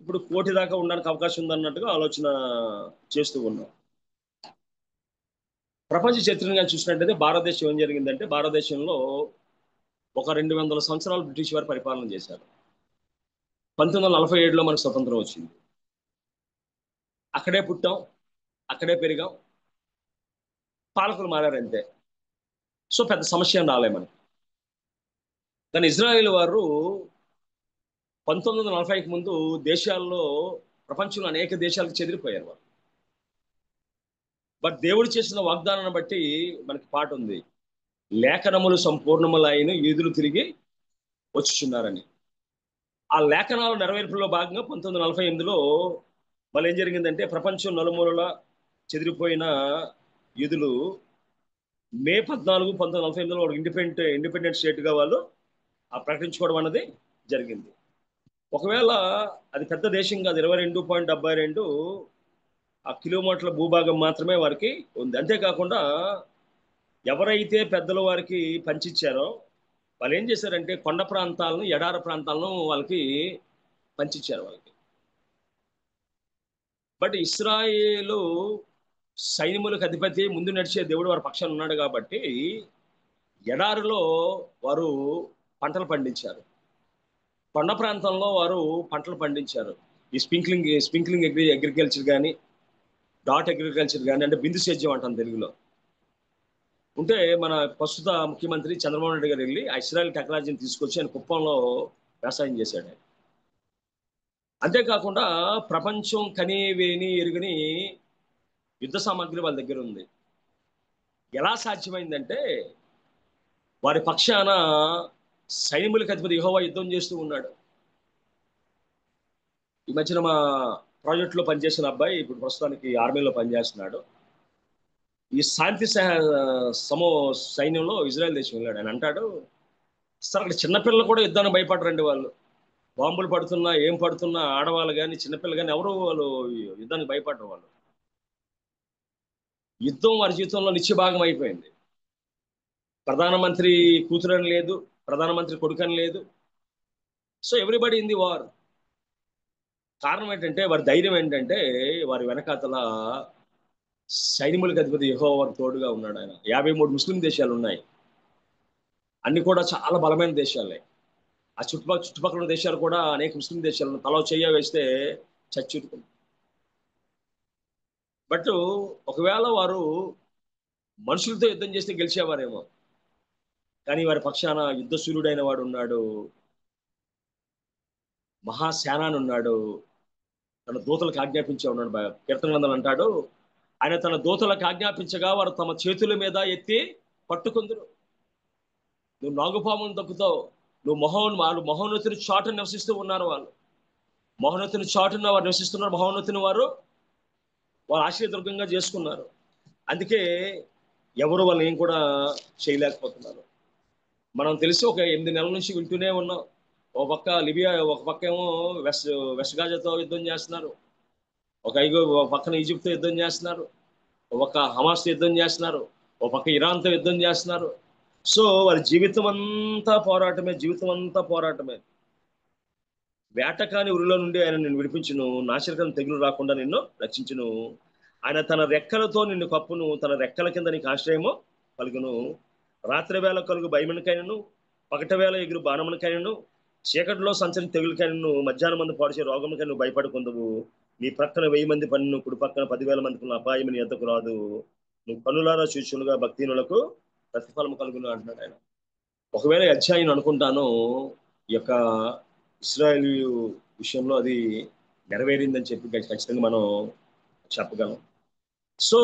ఇప్పుడు 1 కోటి దాకా ఉండడానికి అవకాశం ఉందన్నట్టుగా ఆలోచన చేస్తూ ఉన్నాం. ప్రపంచ చరిత్రగా చూసినట్లయితే భారతదేశం ఏం జరిగిందంటే, భారతదేశంలో ఒక 200 సంవత్సరాలు బ్రిటిష్ వారు పరిపాలన చేశారు. 1947లో మనకు స్వతంత్రం వచ్చింది. అక్కడే పుట్టాం, అక్కడే పెరిగాం, పాలకులు మారారు అంతే. సో పెద్ద సమస్య ఏం రాలే మనకి. కానీ ఇజ్రాయేల్ వారు 1940కి ముందు దేశాల్లో, ప్రపంచంలో అనేక దేశాలకు చెదిరిపోయారు వారు. బట్ దేవుడు చేసిన వాగ్దానాన్ని బట్టి మనకి పాట ఉంది, లేఖనములు సంపూర్ణములైన యూదులు తిరిగి వచ్చుచున్నారని. ఆ లేఖనాల నెరవేర్పులో భాగంగా 1948లో మళ్ళీ ఏం జరిగిందంటే, ప్రపంచం నలుమూలల చెదిరిపోయిన యూదులు మే 14, 1948లో ఇండిపెండెంట్ స్టేట్గా వాళ్ళు ప్రకటించుకోవడం అన్నది జరిగింది. ఒకవేళ అది పెద్ద దేశం కాదు, 22.72 కిలోమీటర్ల భూభాగం మాత్రమే వారికి ఉంది. అంతేకాకుండా ఎవరైతే పెద్దల వారికి పంచిచ్చారో వాళ్ళు ఏం చేశారంటే, కొండ ప్రాంతాలను, ఎడార ప్రాంతాలను వాళ్ళకి పంచిచ్చారు వాళ్ళకి. బట్ ఇస్రాయేలు సైన్యములకు అధిపతి, ముందు నడిచే దేవుడు వారి పక్షాన ఉన్నాడు కాబట్టి ఎడారిలో వారు పంటలు పండించారు, కొండ ప్రాంతంలో వారు పంటలు పండించారు. ఈ స్ప్రింక్లింగ్ అగ్రికల్చర్ కానీ, డాట్ అగ్రికల్చర్ కానీ, అంటే బిందు సేద్యం అంటాం తెలుగులో. ఉంటే మన ప్రస్తుత ముఖ్యమంత్రి చంద్రబాబు నాయుడు గారు వెళ్ళి ఆ ఇస్రాయల్ టెక్నాలజీని తీసుకొచ్చి ఆయన కుప్పంలో వ్యవసాయం చేశాడు. అంతేకాకుండా ప్రపంచం కని వేని ఎరుగని యుద్ధ సామాగ్రి వాళ్ళ దగ్గర ఉంది. ఎలా సాధ్యమైందంటే, వారి పక్షాన సైన్యములకు అధిపతి యెహోవా యుద్ధం చేస్తూ ఉన్నాడు. ఈ మధ్యన మా ప్రాజెక్టులో పనిచేసిన అబ్బాయి ఇప్పుడు ప్రస్తుతానికి ఆర్మీలో పనిచేస్తున్నాడు. ఈ శాంతి సైన్యంలో ఇజ్రాయెల్ దేశం వెళ్ళాడు. ఆయన అంటాడు, సార్ అక్కడ చిన్నపిల్లలు కూడా యుద్ధాన్ని భయపడరండి. వాళ్ళు బాంబులు పడుతున్నా, ఏం పడుతున్నా, ఆడవాళ్ళు కానీ చిన్నపిల్లలు కానీ ఎవరు వాళ్ళు యుద్ధానికి భయపడరు. వాళ్ళు యుద్ధం వారి జీవితంలో నిత్య భాగం అయిపోయింది. ప్రధానమంత్రి కూతురని లేదు, ప్రధానమంత్రి కొడుకని లేదు. So everybody in the war. కారణం ఏంటంటే, వారి ధైర్యం ఏంటంటే, వారి వెనకాతల సైన్యములకు అధిపతి యెహోవా వారికి తోడుగా ఉన్నాడు. ఆయన 53 ముస్లిం దేశాలు ఉన్నాయి, అన్ని కూడా చాలా బలమైన దేశాలే. ఆ చుట్టుపక్కల ఉన్న దేశాలు కూడా అనేక ముస్లిం దేశాలను తల చెయ్య వేస్తే చచ్చుట్టుకుంది. బట్ ఒకవేళ వారు మనుషులతో యుద్ధం చేస్తే గెలిచేవారేమో, కానీ వారి పక్షాన యుద్ధశూరుడైన వాడు ఉన్నాడు, మహాసేనాని ఉన్నాడు, తన దూతలకు ఆజ్ఞాపించే ఉన్నాడు. కీర్తన గ్రంథం అంటాడు, ఆయన తన దూతలకు ఆజ్ఞాపించగా వారు తమ చేతుల మీద ఎత్తి పట్టుకుందరు. నువ్వు నాగుపామును దక్కుతావు, నువ్వు మహోన్నతుని చాటున నివసిస్తూ ఉన్నారు. వాళ్ళు మహోన్నతుని చాటున వారు నివసిస్తున్నారు. మహోన్నతుని వారు ఆశ్రయదుర్గంగా చేసుకున్నారు. అందుకే ఎవరు వాళ్ళు ఏం కూడా చేయలేకపోతున్నారు. మనం తెలిసి ఒక 8 నెలల నుంచి వింటూనే ఉన్నాం. ఒక పక్క లిబియా, ఒక పక్క ఏమో వెస్ట్ గాజాతో యుద్ధం చేస్తున్నారు, ఒక పక్కన ఈజిప్ట్తో యుద్ధం చేస్తున్నారు, ఒక హమాస్తో యుద్ధం చేస్తున్నారు, ఒక పక్క ఇరాన్తో యుద్ధం చేస్తున్నారు. సో వారి జీవితం అంతా పోరాటమే. వేటకాని ఉరిలో నుండి ఆయన నిన్ను విడిపించును, నాశనకం తెగులు రాకుండా నిన్ను రక్షించును. ఆయన తన రెక్కలతో నిన్ను కప్పును, తన రెక్కల కింద నీకు ఆశ్రయము కలుగును. రాత్రి వేళ కలుగు భయమునికైనను, పగట వేళ ఎగురు బాణమునికైనను, చీకటిలో సంచరి తెగులకైనను, మధ్యాహ్నం మంది పాడిచే రోగముకై నువ్వు భయపడుకుందువు. నీ ప్రక్కన 1000 మంది పన్ను, కుడి పక్కన 10,000 మందికి అపాయం నీ ఎద్దకు రాదు. నువ్వు కన్నులారా చూచునుగా భక్తినులకు ప్రతిఫలము కలుగును అంటున్నాడు ఆయన. ఒకవేళ అధ్యాయం అనుకుంటాను, ఈ యొక్క ఇశ్రాయేలు విషయంలో అది నెరవేరిందని చెప్పి ఖచ్చితంగా మనం చెప్పగలం. సో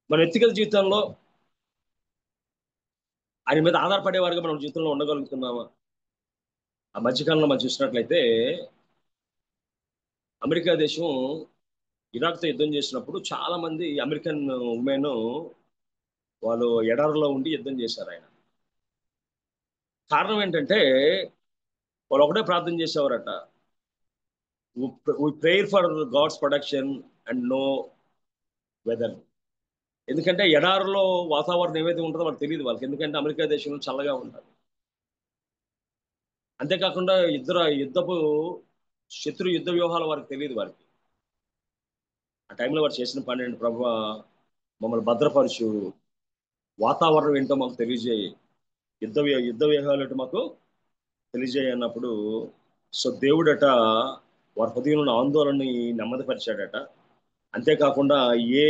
మన వ్యక్తిగత జీవితంలో ఆయన మీద ఆధారపడేవారుగా మనం జీవితంలో ఉండగలుగుతున్నామా? ఆ మధ్యకాలంలో మనం చూసినట్లయితే అమెరికా దేశం ఇరాక్తో యుద్ధం చేసినప్పుడు చాలా మంది అమెరికన్ ఉమెన్ వాళ్ళు ఎడారిలో ఉండి యుద్ధం చేశారు. ఆయన కారణం ఏంటంటే, వాళ్ళు ఒకటే ప్రార్థన చేసేవారట, we pray for God's protection and no weather. ఎందుకంటే ఎడారిలో వాతావరణం ఏవైతే ఉంటుందో వాళ్ళకి తెలియదు వాళ్ళకి, ఎందుకంటే అమెరికా దేశంలో చల్లగా ఉంటుంది. అంతేకాకుండా శత్రు యుద్ధ వ్యూహాలు వారికి తెలియదు. వారికి ఆ టైంలో వారు చేసిన పని ఏంటి, ప్రభువా మమ్మల్ని భద్రపరచు, వాతావరణం ఏంటో మాకు తెలియజేయి, యుద్ధ వ్యూహాలు ఏంటో మాకు తెలియజేయి అన్నప్పుడు, సో దేవుడట వారి హృదయంలో ఆందోళనని నెమ్మదిపరిచాడట. అంతేకాకుండా ఏ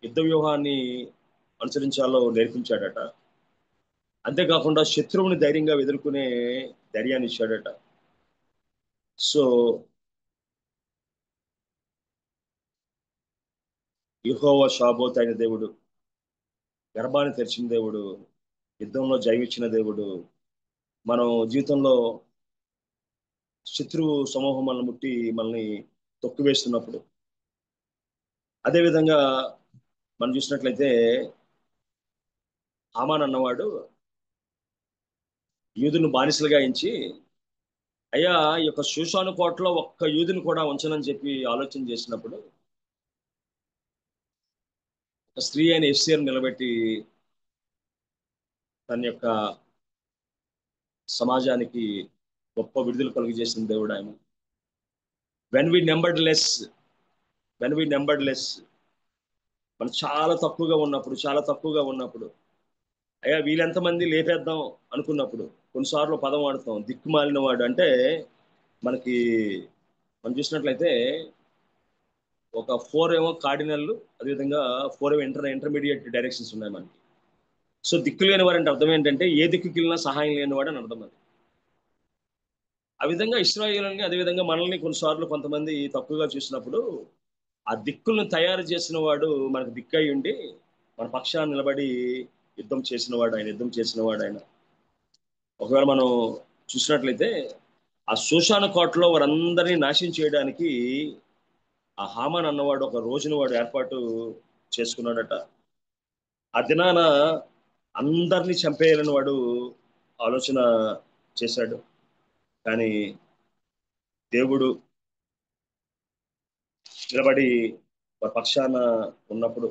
యుద్ధ వ్యూహాన్ని అనుసరించాలో నేర్పించాడట. అంతేకాకుండా శత్రువుని ధైర్యంగా ఎదుర్కొనే ధైర్యాన్ని ఇచ్చాడట. సో యెహోవా షాబోత్ అయిన దేవుడు, గర్భాన్ని తెరిచిన దేవుడు, యుద్ధంలో జయమిచ్చిన దేవుడు, మనం జీవితంలో శత్రువు సమూహం మనల్ని ముట్టి మనల్ని తొక్కివేస్తున్నప్పుడు, అదేవిధంగా మనం చూసినట్లయితే హామాన్ అన్నవాడు యూదులను బానిసలుగా ఎంచి, అయ్యా ఈ యొక్క షూషాను కోటలో ఒక్క యూదుని కూడా ఉంచనని చెప్పి ఆలోచన చేసినప్పుడు ఒక స్త్రీ అయిన ఎస్సేర్ నిలబెట్టి తన యొక్క సమాజానికి గొప్ప విడుదల కలుగు చేసిన దేవుడు ఆయన. వెన్ వి నెంబర్డ్ లెస్ మనం చాలా తక్కువగా ఉన్నప్పుడు అయ్యా వీళ్ళెంతమంది లేపేద్దాం అనుకున్నప్పుడు కొన్నిసార్లు పదం వాడుతాం దిక్కుమాలిన వాడు. అంటే మనకి మనం చూసినట్లయితే ఒక 4 ఏమో కార్డినల్, అదేవిధంగా 4 ఏమో ఇంటర్మీడియట్ డైరెక్షన్స్ ఉన్నాయి మనకి. సో దిక్కు లేని వారంటే అర్థం ఏంటంటే ఏ దిక్కుకి వెళ్ళినా సహాయం లేనివాడు అని అర్థం. అది ఆ విధంగా ఇశ్రాయేలుని, అదేవిధంగా మనల్ని కొన్నిసార్లు కొంతమంది తక్కువగా చూసినప్పుడు ఆ దిక్కులను తయారు చేసిన వాడు మనకు దిక్కై ఉండి మన పక్షాన్ని నిలబడి యుద్ధం చేసిన వాడు ఆయన. ఒకవేళ మనం చూసినట్లయితే ఆ శూషాను కోటలో వారందరినీ నాశనం చేయడానికి ఆ హామాన్ అన్నవాడు ఒక రోజును వాడు ఏర్పాటు చేసుకున్నాడట. ఆ దినాన అందరినీ చంపేయాలని వాడు ఆలోచన చేశాడు. కానీ దేవుడు నిలబడి పక్షాన ఉన్నప్పుడు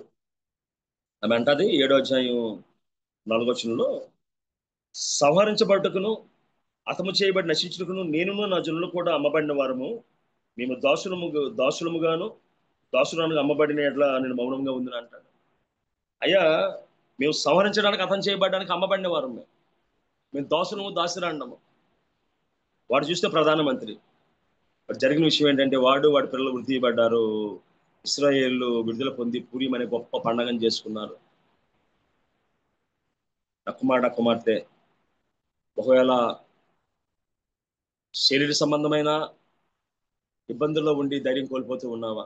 ఆమె అంటది 7వ అధ్యాయం 4వ వచనంలో, సంహరించబడ్డకును హతము చేయబడి నశించుటకును నేనును నా జనులు కూడా అమ్మబడిన వారము, మేము దాసులముగాను అమ్మబడిన ఎట్లా నేను మౌనంగా ఉందని అంటాడు. అయ్యా మేము సంహరించడానికి, హతం చేయబడడానికి అమ్మబడిన వారు, మేము దాసురాండము. వాడు చూస్తే ప్రధానమంత్రి. జరిగిన విషయం ఏంటంటే వాడి పిల్లలు వృద్ధి చేయబడ్డారు. ఇశ్రాయేలు విడుదల పొంది పూరీం అనే గొప్ప పండగను చేసుకున్నారు. కుమార్తె ఒకవేళ శరీర సంబంధమైన ఇబ్బందుల్లో ఉండి ధైర్యం కోల్పోతూ ఉన్నావా,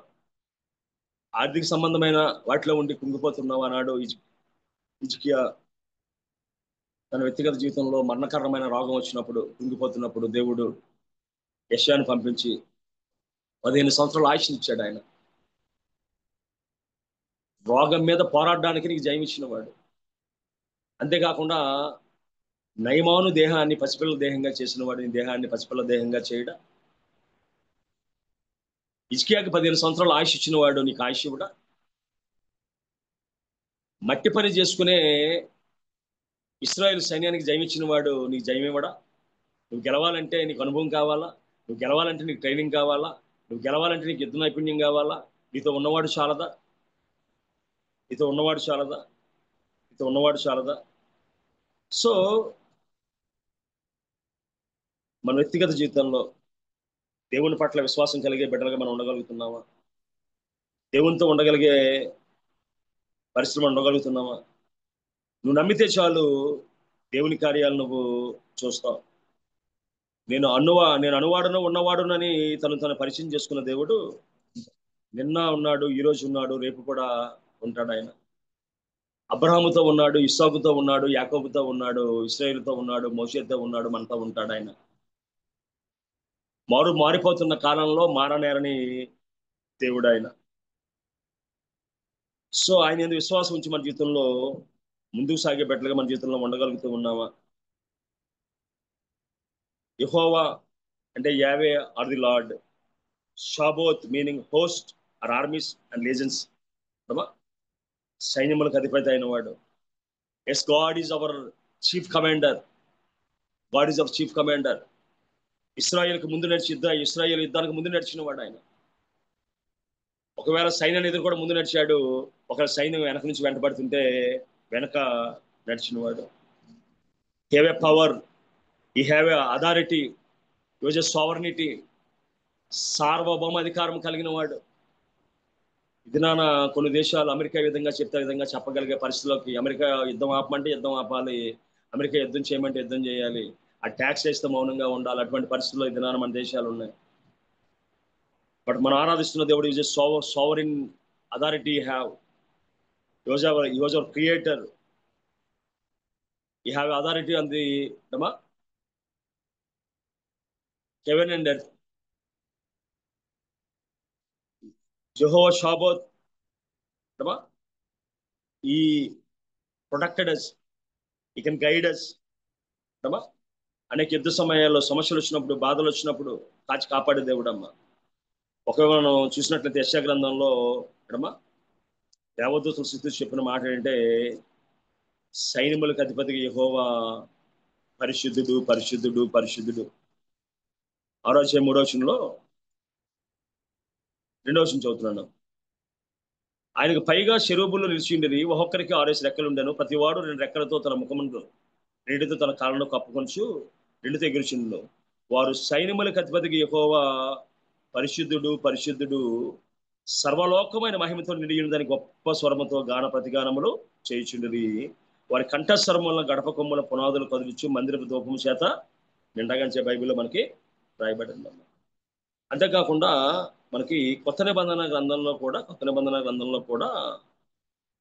ఆర్థిక సంబంధమైన వాటిలో ఉండి కుంగిపోతున్నావా అన్నాడు హిజ్కియా. తన వ్యక్తిగత జీవితంలో మరణకరమైన రోగం వచ్చినప్పుడు, కుంగిపోతున్నప్పుడు దేవుడు యెషయాను పంపించి 15 సంవత్సరాలు ఆయుష్నిచ్చాడు. ఆయన రోగం మీద పోరాడడానికి నీకు జయం ఇచ్చిన వాడు. అంతేకాకుండా నయమాను దేహాన్ని పసిపిల్ల దేహంగా చేసిన వాడు నీ దేహాన్ని పసిపిల్ల దేహంగా చేయడా. హిజ్కియాకి 15 సంవత్సరాలు ఆయుష్ ఇచ్చిన వాడు నీకు ఆయుష్ ఇవ్వడా. మట్టి పని చేసుకునే ఇశ్రాయేలు సైన్యానికి జయమిచ్చిన వాడు నీకు జయం ఇవ్వడా. నువ్వు గెలవాలంటే నీకు అనుభవం కావాలా, నువ్వు గెలవాలంటే నీకు ట్రైనింగ్ కావాలా, నువ్వు గెలవాలంటే నీకు యుద్ధ నైపుణ్యం కావాలా. నీతో ఉన్నవాడు చాలదా. సో మన వ్యక్తిగత జీవితంలో దేవుని పట్ల విశ్వాసం కలిగే బిడ్డలుగా మనం ఉండగలుగుతున్నామా? దేవునితో ఉండగలిగే పరిశ్రమ ఉండగలుగుతున్నామా? నువ్వు నమ్మితే చాలు దేవుని కార్యాలు నువ్వు చూస్తావు. నేను అనువాడును ఉన్నవాడునని తను పరిచయం చేసుకున్న దేవుడు నిన్న ఉన్నాడు, ఈ రోజు ఉన్నాడు, రేపు కూడా ఉంటాడు. ఆయన అబ్రహాముతో ఉన్నాడు, ఇస్సాకుతో ఉన్నాడు, యాకోబుతో ఉన్నాడు, ఇశ్రాయేలుతో ఉన్నాడు, మోషేతో ఉన్నాడు, మనతో ఉంటాడు. ఆయన మారిపోతున్న కాలంలో మారనేరని దేవుడు ఆయన. సో ఆయన ఎందుకు విశ్వాసం ఉంచి మన జీవితంలో ముందుకు సాగే బిడ్డలుగా మన జీవితంలో ఉండగలుగుతూ ఉన్నామా? యెహోవా అంటే యావే ఆర్ ది లార్డ్, షాబోత్ meaning host or armies and legends, సైన్యములకు అధిపతి అయిన వాడు. Yes, God is our chief commander. ఇశ్రాయేల్ యుద్ధానికి ముందు నడిచిన వాడు ఆయన. ఒకవేళ సైన్యాన్ని ఎదురు కూడా ముందు నడిచాడు, ఒకవేళ సైన్యం వెనక నుంచి వెంటబడుతుంటే వెనక నడిచిన వాడు. హ్యావ్ ఎ పవర్, ఈ have a authority, use a sovereignty, సార్వభౌమ అధికారం కలిగిన వాడు. ఇది నాన్న కొన్ని దేశాలు అమెరికా విధంగా చెప్తే విధంగా చెప్పగలిగే పరిస్థితుల్లోకి, అమెరికా యుద్ధం ఆపమంటే యుద్ధం ఆపాలి, అమెరికా యుద్ధం చేయమంటే యుద్ధం చేయాలి, ఆ ట్యాక్స్ వేస్తే మౌనంగా ఉండాలి, అటువంటి పరిస్థితుల్లో ఇది నాన్న మన దేశాలు ఉన్నాయి. బట్ మనం ఆరాధిస్తున్న దేవుడు is a sovereign authority have. He was our creator. He have authority on the heaven and earth. Jehovah Shabbat, he protected us. He can guide us. అనేక యుద్ధ సమయాల్లో సమస్యలు వచ్చినప్పుడు, బాధలు వచ్చినప్పుడు కాచి కాపాడే దేవుడు అమ్మ. ఒకవేళ మనం చూసినట్లయితే యెషయా గ్రంథంలో దేవదూతల స్థుతి చెప్పిన మాట ఏంటంటే, సైన్యములకు అధిపతిగా యెహోవా పరిశుద్ధుడు, పరిశుద్ధుడు, పరిశుద్ధుడు. 6వ అధ్యాయం 3వ వచనంలో 2వ వచనం చదువుతున్నాను. ఆయనకు పైగా శరూబులు నిలిచిండిరి, ఒక్కొక్కరికి 6 రెక్కలు ఉండెను, ప్రతివాడు 2 రెక్కలతో తన ముఖమును రెండుతో తన కాళ్ళను కప్పుకొంచు 2తో ఎగురుచుండును. వారు సైన్యములకు అధిపతిగా యెహోవా పరిశుద్ధుడు, పరిశుద్ధుడు, సర్వలోకమైన మహిమతో నిండియున్నదని గొప్ప స్వరముతో గాన ప్రతిగానములు చేయుచుండిరి. వారి కంఠస్వరముల గడప కొమ్ముల పునాదులు కదిలించు మందిరపు దూపము చేత నిండగంచే బైబిల్లో మనకి రాయబడింది. అంతేకాకుండా మనకి కొత్త నిబంధన గ్రంథంలో కూడా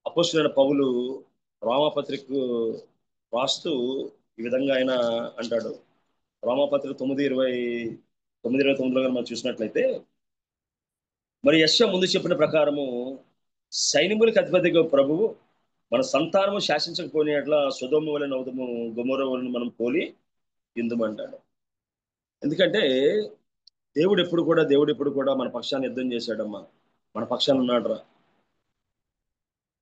అపోస్తలుడైన పౌలు రోమాపత్రిక రాస్తూ ఈ విధంగా ఆయన అంటాడు. రోమాపత్రిక 9:29 మనం చూసినట్లయితే, మరి యెషయా ముందు చెప్పిన ప్రకారము సైన్యములకు అధిపతిగా ప్రభువు మన సంతానము శాసించకపోయినట్ల సొదొమ వలె నౌదము గొమొర్రా వలె మనం పోలి ఇందుమంటాడు. ఎందుకంటే దేవుడు ఎప్పుడు కూడా మన పక్షాన్ని యుద్ధం చేశాడమ్మా, మన పక్షాన్ని ఉన్నాడురా.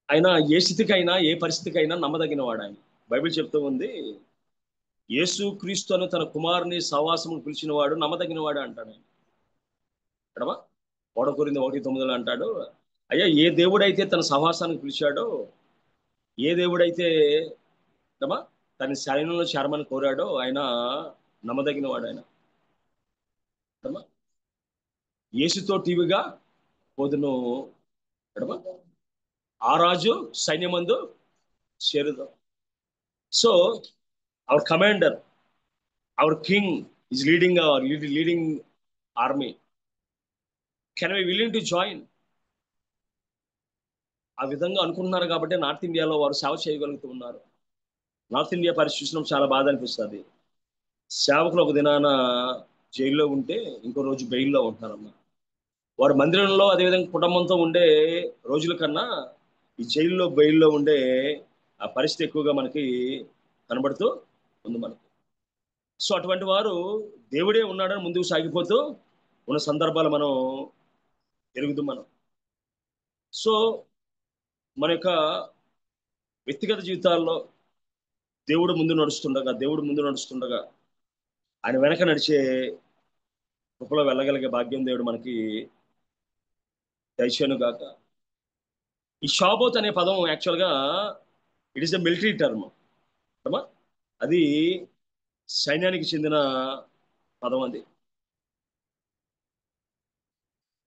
ఆయన ఏ స్థితికైనా ఏ పరిస్థితికైనా నమ్మదగిన వాడు. ఆయన బైబిల్ చెప్తూ ఉంది, యేసు క్రీస్తును తన కుమారుని సహవాసము పిలిచిన వాడు నమ్మదగిన వాడు అంటాడు. ఎడమా 1 కొరింథీ 1:9 అంటాడు, అయ్యా ఏ దేవుడైతే తన సహవాసానికి పిలిచాడో, ఏ దేవుడైతే తన శరణంలో చేరమని కోరాడో ఆయన నమ్మదగిన వాడు. ఆయన యేసుతో టీవీగా పోదును ఆ రాజు సైన్యమందు చేరుదాం. So our commander, our king is leading army. Can we willing to join? ఆ విధంగా అనుకుంటున్నారు కాబట్టి నార్త్ ఇండియాలో వారు సేవ చేయగలుగుతూ ఉన్నారు. నార్త్ ఇండియా పరిస్థితి చూసినప్పుడు చాలా బాధ అనిపిస్తుంది. సేవకులు ఒక దినాన జైల్లో ఉంటే ఇంకో రోజు బెయిల్లో ఉంటున్నారమ్మా. వారు మందిరంలో అదేవిధంగా కుటుంబంతో ఉండే రోజుల కన్నా ఈ జైల్లో బెయిల్లో ఉండే ఆ పరిస్థితి ఎక్కువగా మనకి కనబడుతూ ఉంది మనకి. సో అటువంటి వారు దేవుడే ఉన్నాడని ముందుకు సాగిపోతూ ఉన్న సందర్భాలు మనం ఎరుగుతాం మనం. సో మన యొక్క వ్యక్తిగత జీవితాల్లో దేవుడు ముందు నడుస్తుండగా ఆయన వెనక నడిచే కృపలో వెళ్ళగలిగే భాగ్యం దేవుడు మనకి దయచేయును గాక. ఈ షాబోత్ అనే పదం యాక్చువల్గా it is a military term. అది సైన్యానికి చెందిన పదం. అది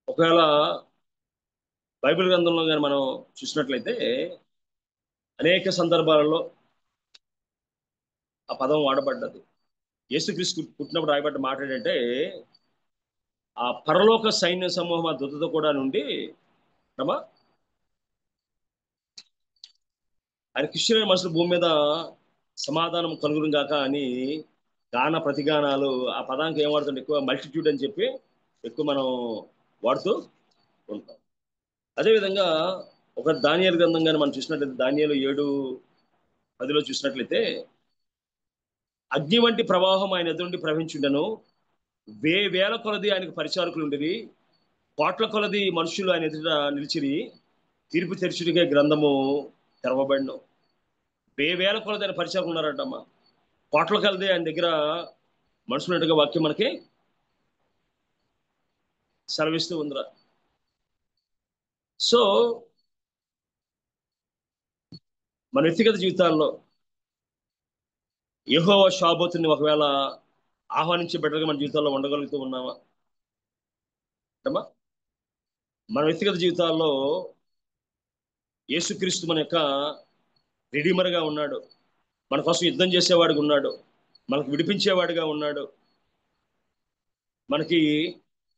ఒకవేళ బైబిల్ గ్రంథంలో కానీ మనం చూసినట్లయితే అనేక సందర్భాలలో ఆ పదం వాడబడ్డది. యేసుక్రీస్తు పుట్టినప్పుడు రాయబడ్డ మాట ఏంటంటే, ఆ పరలోక సైన్య సమూహం ఆ దుతతో కూడా నుండి ఆయన క్రిస్టియన్ మనుషులు భూమి మీద సమాధానం కలుగును గాక అని గాన ప్రతిగానాలు ఆ పదానికి ఏం వాడుతుంటే ఎక్కువ మల్టిట్యూడ్ అని చెప్పి ఎక్కువ మనం వాడుతూ ఉంటాం. అదేవిధంగా ఒక దానియేలు గ్రంథం కానీ మనం చూసినట్లయితే దానియేలు 7:10 చూసినట్లయితే, అగ్ని వంటి ప్రవాహం ఆయన ఎదురుండి ప్రవహించుండెను, వేల కొలది ఆయనకు పరిచారకులు ఉండేవి, కోట్ల కొలది మనుషులు ఆయన ఎదుట నిలిచిరి, తీర్పు తెరచుడికే గ్రంథము తెరవబడిను. వేల కొలది ఆయన పరిచారకులు ఉన్నారటమ్మా. కోట్ల కొలది ఆయన దగ్గర మనుషులున్నట్టుగా వాక్యం మనకి సెలవిస్తూ ఉందిరా. సో మన వ్యక్తిగత జీవితాల్లో యెహోవా షాబోతుని ఒకవేళ ఆహ్వానించే బిడ్డలుగా మన జీవితాల్లో ఉండగలుగుతూ ఉన్నామా? మన వ్యక్తిగత జీవితాల్లో యేసుక్రీస్తు మన యొక్క రిడీమర్గా ఉన్నాడు, మన కోసం యుద్ధం చేసేవాడిగా ఉన్నాడు, మనకు విడిపించేవాడిగా ఉన్నాడు, మనకి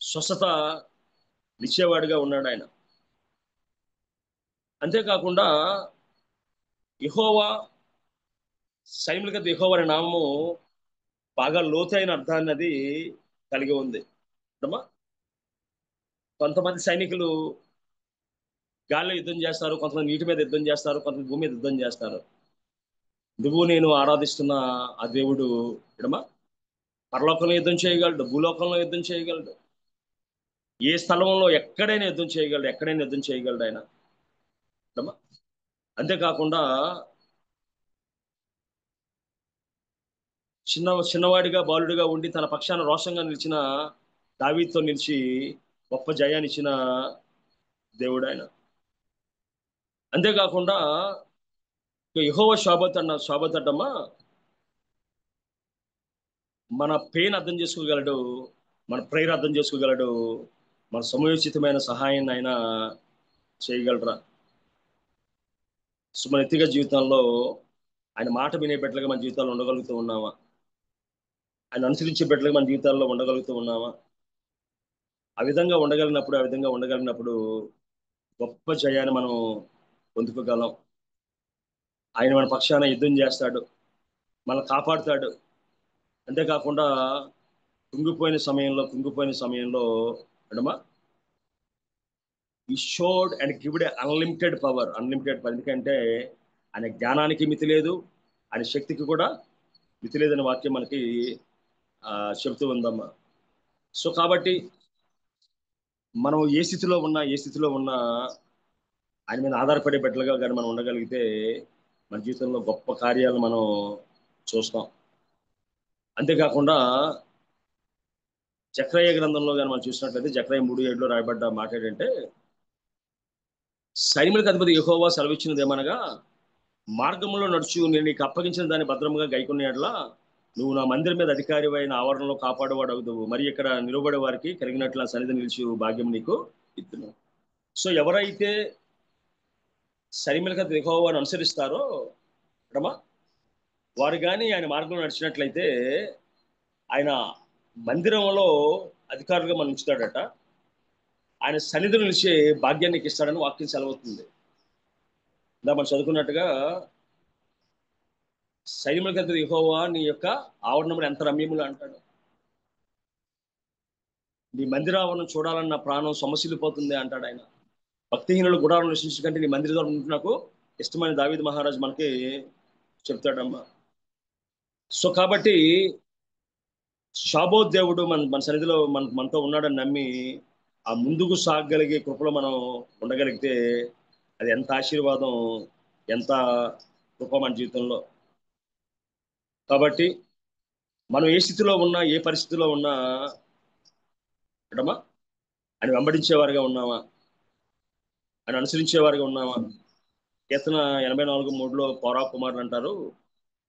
స్వస్థత ఇచ్చేవాడిగా ఉన్నాడు ఆయన. అంతేకాకుండా యెహోవా సైన్యులకు యెహోవా అనే నామము బాగా లోతైన అర్థాన్ని అది కలిగి ఉంది. కొంతమంది సైనికులు గాల్లో యుద్ధం చేస్తారు, కొంతమంది నీటి మీద యుద్ధం చేస్తారు, కొంతమంది భూమి మీద యుద్ధం చేస్తారు. నువ్వు నేను ఆరాధిస్తున్న ఆ దేవుడు పరలోకంలో యుద్ధం చేయగలడు, భూలోకంలో యుద్ధం చేయగలడు, ఏ స్థలంలో ఎక్కడైనా యుద్ధం చేయగలడు, ఎక్కడైనా యుద్ధం చేయగలడు ఆయన. అంతేకాకుండా చిన్నవాడిగా బాలుడిగా ఉండి తన పక్షాన రోషంగా నిలిచిన దావీదుతో నిలిచి గొప్ప జయాన్ని ఇచ్చిన దేవుడు ఆయన. అంతేకాకుండా యెహోవా శోభతడ్డమ్మా మన పెయిన్ అర్థం చేసుకోగలడు, మన ప్రేయర్ అర్థం చేసుకోగలడు, మన సమయోచితమైన సహాయాన్ని ఆయన చేయగలరా. సో మన వ్యక్తిగత జీవితంలో ఆయన మాట వినే బిడ్డలుగా మన జీవితాల్లో ఉండగలుగుతూ ఉన్నామా? ఆయన అనుసరించే బిడ్డలుగా మన జీవితాల్లో ఉండగలుగుతూ ఉన్నామా? ఆ విధంగా ఉండగలిగినప్పుడు గొప్ప జయాన్ని మనం పొందుకోగలం. ఆయన మన పక్షాన యుద్ధం చేస్తాడు, మనల్ని కాపాడుతాడు. అంతేకాకుండా కుంగిపోయిన సమయంలో ఈ షోడ్ అండ్ గివ్డ్ అన్లిమిటెడ్ పవర్. ఎందుకంటే ఆయన జ్ఞానానికి మితి లేదు, ఆయన శక్తికి కూడా మితి లేదనే వాక్యం మనకి చెబుతూ ఉందమ్మా. సో కాబట్టి మనం ఏ స్థితిలో ఉన్నా ఆయన మీద ఆధారపడే బిడ్డలుగా కానీ మనం ఉండగలిగితే మన జీవితంలో గొప్ప కార్యాలు మనం చూస్తాం. అంతేకాకుండా జకర్యా గ్రంథంలో కానీ మనం చూసినట్లయితే జకర్యా 3:7 రాయబడ్డ మాట ఏంటంటే, సైన్యులకు అధిపతి యెహోవా సెలవిచ్చినది ఏమనగా, మార్గంలో నడుచు నేను నీకు అప్పగించిన దాన్ని భద్రంగా గైకొన్న యెడల నువ్వు నా మందిరం మీద అధికారివైన ఆవరణలో కాపాడేవాడు అవుదువు. మరి ఇక్కడ నిలబడే వారికి కలిగినట్లు సన్నిధి నిలిచి భాగ్యం నీకు ఇస్తున్నాను. సో ఎవరైతే సైన్యులకు యెహోవాను అనుసరిస్తారో వారు కానీ ఆయన మార్గంలో నడిచినట్లయితే ఆయన మందిరంలో అధికారులుగా మనం ఉంచుతాడట, ఆయన సన్నిధిని నిలిచే భాగ్యానికి ఇస్తాడని వాక్యం సెలవుతుంది. ఇలా మనం చదువుకున్నట్టుగా సైన్యములకు యెహోవా నీ యొక్క ఆవరణములు ఎంత రమ్యములు అంటాడు. నీ మందిరావరణం చూడాలన్న ప్రాణం సమస్యలిపోతుంది అంటాడు ఆయన. భక్తిహీనులు గుడాలను నివసించకంటే నీ మందిర ద్వారా నాకు ఇష్టమైన దావీదు మహారాజు మనకి చెప్తాడమ్మా. సో కాబట్టి శాబోత్ దేవుడు మన సన్నిధిలో మనతో ఉన్నాడని నమ్మి ఆ ముందుకు సాగగలిగే కృపలో మనం ఉండగలిగితే అది ఎంత ఆశీర్వాదం, ఎంత కృప మన జీవితంలో. కాబట్టి మనం ఏ స్థితిలో ఉన్నా, ఏ పరిస్థితిలో ఉన్నా ఆయన వెంబడించేవారుగా ఉన్నామా, ఆయన అనుసరించేవారుగా ఉన్నామా? కీర్తన 84:3 పౌరా కుమారులు అంటారు,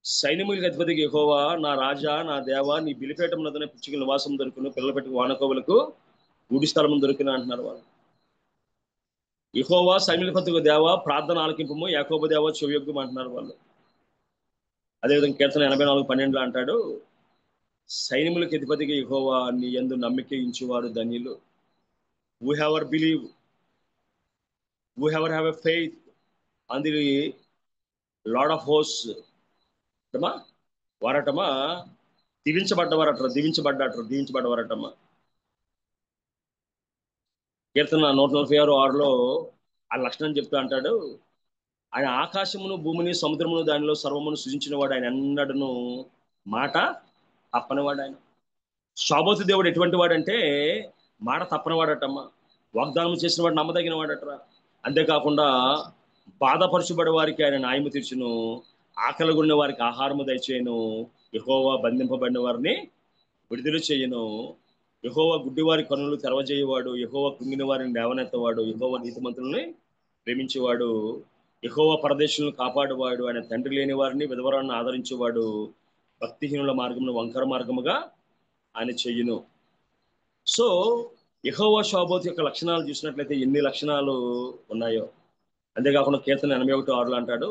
సైన్యములకు అధిపతికి యెహోవా నా రాజా నా దేవా నీ బిలిపేటమునదనే పిచ్చుకల నివాసం దొరుకును, పిల్లలు పెట్టి వానకోవులకు గుడి స్థలం దొరికిన అంటున్నారు వాళ్ళు. యెహోవా సైన్యులకు దేవా ప్రార్థన ఆలకింపము, యాకోబు దేవా చెవియొగ్గు అంటున్నారు వాళ్ళు. అదేవిధంగా కీర్తన 84:12 అంటాడు, సైన్యములకు అధిపతిగా యెహోవా నీ యందు నమ్మిక ఉంచువారు ధన్యులు. whoever have a faith on the Lord of hosts వారటమా దీవించబడ్డవారటమా. కీర్తన 146:6 ఆ లక్షణం చెప్తూ అంటాడు, ఆయన ఆకాశమును భూమిని సముద్రమును దానిలో సర్వమును సృజించిన వాడు, ఆయన ఎన్నడను మాట తప్పనివాడు. ఆయన శాబోతు దేవుడు ఎటువంటి వాడంటే మాట తప్పనివాడటమ్మా. వాగ్దానం చేసిన వాడు నమ్మదగిన వాడటరా. అంతేకాకుండా బాధపరచుబడే వారికి ఆయన న్యాయము తీర్చును, ఆకలి ఉన్న వారికి ఆహారము దయచేయను, యెహోవా బంధింపబడిన వారిని విడుదల చేయను, యెహోవా గుడ్డి వారి కన్నులు తెరవజేయవాడు, యెహోవా కృంగిన వారిని లేవనెత్తవాడు, యెహోవా నీతిమంతుల్ని ప్రేమించేవాడు, యెహోవా పరదేశులను కాపాడువాడు, ఆయన తండ్రి లేని వారిని విధవరాలను ఆదరించేవాడు, భక్తిహీనుల మార్గమును వంకర మార్గముగా ఆయన చెయ్యును. సో యెహోవా షాబోతు యొక్క లక్షణాలు చూసినట్లయితే ఎన్ని లక్షణాలు ఉన్నాయో. అంతేకాకుండా కీర్తన 81:6 అంటాడు,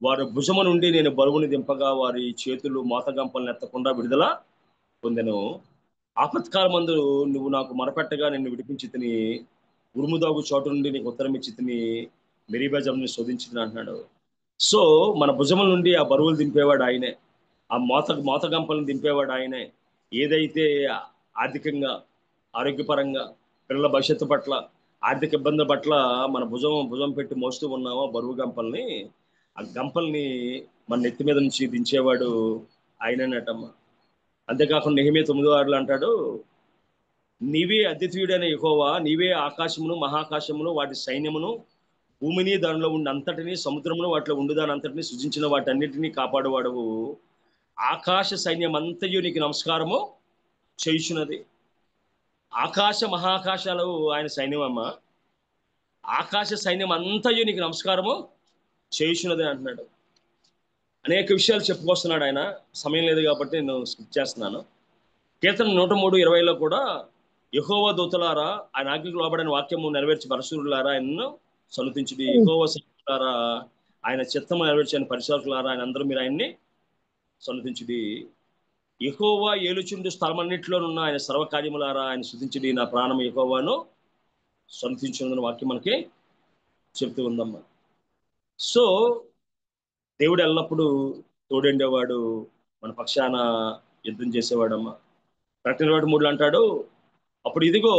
వారి భుజము నుండి నేను బరువుని దింపగా వారి చేతులు మోతగంపలను ఎత్తకుండా విడుదల పొందెను. ఆపత్కాలమందు నువ్వు నాకు మొరపెట్టగా నిన్ను విడిపించి తిని, ఉరుముదాగు చోటు నుండి నీకు ఉత్తరం ఇచ్చి తిని, మెరీబజంని శోధించింది అంటున్నాడు. సో మన భుజముల నుండి ఆ బరువులు దింపేవాడు ఆయనే, ఆ మోతగంపలను దింపేవాడు ఆయనే. ఏదైతే ఆర్థికంగా, ఆరోగ్యపరంగా, పిల్లల భవిష్యత్తు పట్ల, ఆర్థిక ఇబ్బందుల పట్ల మన భుజం పెట్టి మోస్తూ ఉన్నామో బరువు గంపల్ని, ఆ గంపల్ని మన నెత్తి మీద నుంచి దించేవాడు ఆయననటమ్మా. అంతేకాకుండా నెహెమ్యా 9:6 అంటాడు, నీవే అద్వితీయుడైన యెహోవా, నీవే ఆకాశమును మహాకాశమును వాటి సైన్యమును, భూమిని దానిలో ఉండి అంతటిని, సముద్రమును వాటిలో ఉండుదాని అంతటిని సృజించిన వాటన్నిటినీ కాపాడువాడవు. ఆకాశ సైన్యం అంతయు నీకు నమస్కారము చేయుచున్నది. ఆకాశ మహాకాశాలు ఆయన సైన్యం అమ్మ. ఆకాశ సైన్యం అంతయు నీకు నమస్కారము చేయుచున్నది అంటున్నాడు. అనేక విషయాలు చెప్పుకొస్తున్నాడు ఆయన. సమయం లేదు కాబట్టి నేను స్కిప్ చేస్తున్నాను. కీర్తన 103:20 కూడా, యెహోవా దూతలారా ఆయన ఆజ్ఞకు లోబడిన వాక్యము నెరవేర్చి పరశురులారా ఆయనను సన్నుతించుడి. యెహోవా సైనికులారా ఆయన చిత్తము నెరవేర్చిన పరిచారకులారా ఆయన అందరూ మీరు ఆయన్ని సన్నుతించుడి. యెహోవా ఏలుచుండు స్థలమన్నింటిలోనున్న ఆయన సర్వకార్యములారా ఆయన స్తుతించుడి. నా ప్రాణం యెహోవాను సన్నుతించున్న వాక్యం మనకి చెప్తూ ఉందమ్మా. సో దేవుడు ఎల్లప్పుడూ తోడేండేవాడు, మన పక్షాన యుద్ధం చేసేవాడమ్మా. ప్రకటన 23 అంటాడు, అప్పుడు ఇదిగో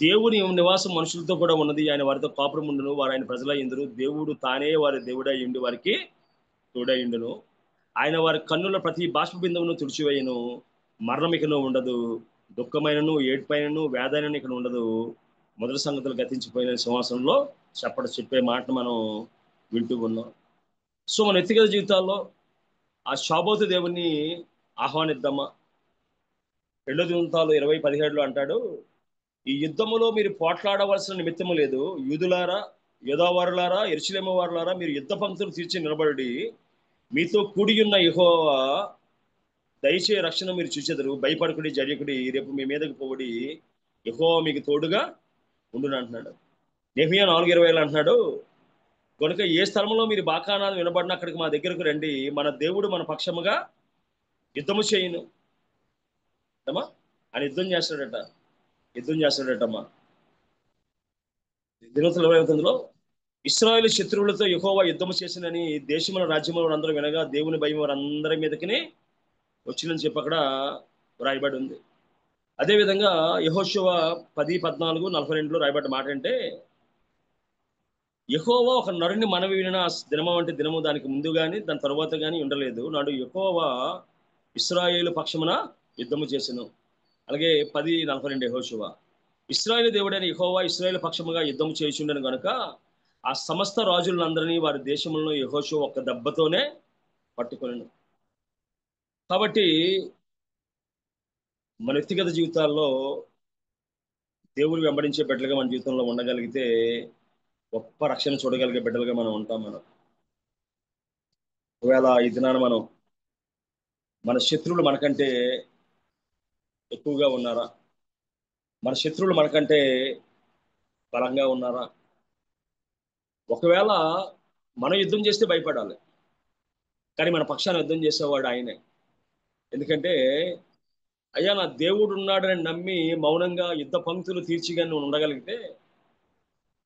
దేవుని నివాసం మనుషులతో కూడా ఉన్నది, ఆయన వారితో కాపురం ఉండును, వారు ఆయన ప్రజలై ఇందురు, దేవుడు తానే వారి దేవుడై ఉండి వారికి తోడై ఉండును. ఆయన వారి కన్నుల ప్రతి బాష్ప బిందువును తుడిచివేయను, మరణం ఇకను ఉండదు, దుఃఖమైనను ఏడ్పైనను వేదైనను ఇక్కడ ఉండదు, మొదటి సంగతులు గతించిపోయిన సింహాసనంలో చెప్పే మాట మనం వింటూ ఉన్నాం. సో మన వ్యక్తిగత జీవితాల్లో ఆ షాబోతు దేవుణ్ణి ఆహ్వానిద్దామా. 2 దినవృత్తాలు 20:17 అంటాడు, ఈ యుద్ధములో మీరు పోట్లాడవలసిన నిమిత్తము లేదు, యూదులారా, యోధావారులారా, యెరూషలేము వారులారా, మీరు యుద్ధ పంక్తులు తీర్చి నిలబడి మీతో కూడి ఉన్న యెహోవా దయచే రక్షణ మీరు చూచెదరు. భయపడకుడి, జరియకుడి, రేపు మీ మీదకి పోవుడి, యెహోవా మీకు తోడుగా ఉండును అంటున్నాడు. నెహెమ్యా 4:20 అంటున్నాడు, కనుక ఏ స్థలంలో మీరు బాకానాలు వినబడిన అక్కడికి మా దగ్గరకు రండి, మన దేవుడు మన పక్షముగా యుద్ధము చేయను అమ్మా. ఆయన యుద్ధం చేస్తాడటమ్మా. దినోత్సవ 29లో ఇశ్రాయేలు శత్రువులతో యెహోవా యుద్ధము చేసినని దేశముల రాజ్యముల అందరూ వినగా దేవుని భయం వారందరి మీదకి వచ్చిందని చెప్పి అక్కడ రాయబడి ఉంది. అదేవిధంగా యెహోషువ 10:14-42 రాయబడ్డ మాట అంటే, యెహోవా ఒక నరుని మనవి వినిన దినము వంటి దినము దానికి ముందు గాని దాని తర్వాత గాని ఉండలేదు. నాడు యెహోవా ఇశ్రాయేలు పక్షమున యుద్ధము చేసెను. అలాగే 10:42 యెహోషువ, ఇశ్రాయేలు దేవుడైన యెహోవా ఇశ్రాయేలు పక్షముగా యుద్ధము చేయుచుండెను గనుక ఆ సమస్త రాజులందరినీ వారి దేశములను యెహోషువ ఒక్క దెబ్బతోనే పట్టుకొనెను. కాబట్టి మన వ్యక్తిగత జీవితాల్లో దేవుని వెంబడించే బిడ్డలుగా మన జీవితంలో ఉండగలిగితే గొప్ప రక్షణ చూడగలిగే బిడ్డలుగా మనం ఉంటాం. ఒకవేళ ఈ దినాన మన శత్రువులు మనకంటే ఎక్కువగా ఉన్నారా? మన శత్రువులు మనకంటే బలంగా ఉన్నారా? ఒకవేళ మనం యుద్ధం చేస్తే భయపడాలి, కానీ మన పక్షాన యుద్ధం చేసేవాడు ఆయనే. ఎందుకంటే అయ్యా నా దేవుడు ఉన్నాడని నమ్మి మౌనంగా యుద్ధ పంక్తులు తీర్చిగా నువ్వు ఉండగలిగితే,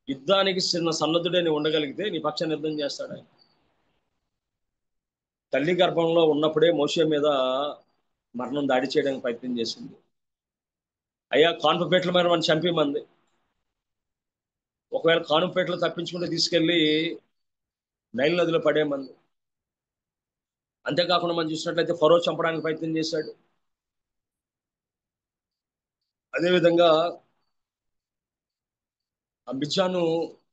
యుద్ధానికి సన్నద్ధుడే నువ్వు ఉండగలిగితే నీ పక్షాన యుద్ధం చేస్తాడు ఆయన. తల్లి గర్భంలో ఉన్నప్పుడే మోషే మీద మరణం దాడి చేయడానికి ప్రయత్నం చేసింది. అయ్యా కాన్పుపేటల మీద మనం చంపేమంది. ఒకవేళ కానుపేటలో తప్పించుకుంటే తీసుకెళ్లి నైల్ నదిలో పడేమంది. అంతేకాకుండా మనం చూసినట్లయితే ఫరో చంపడానికి ప్రయత్నం చేశాడు. అదేవిధంగా మిద్యాను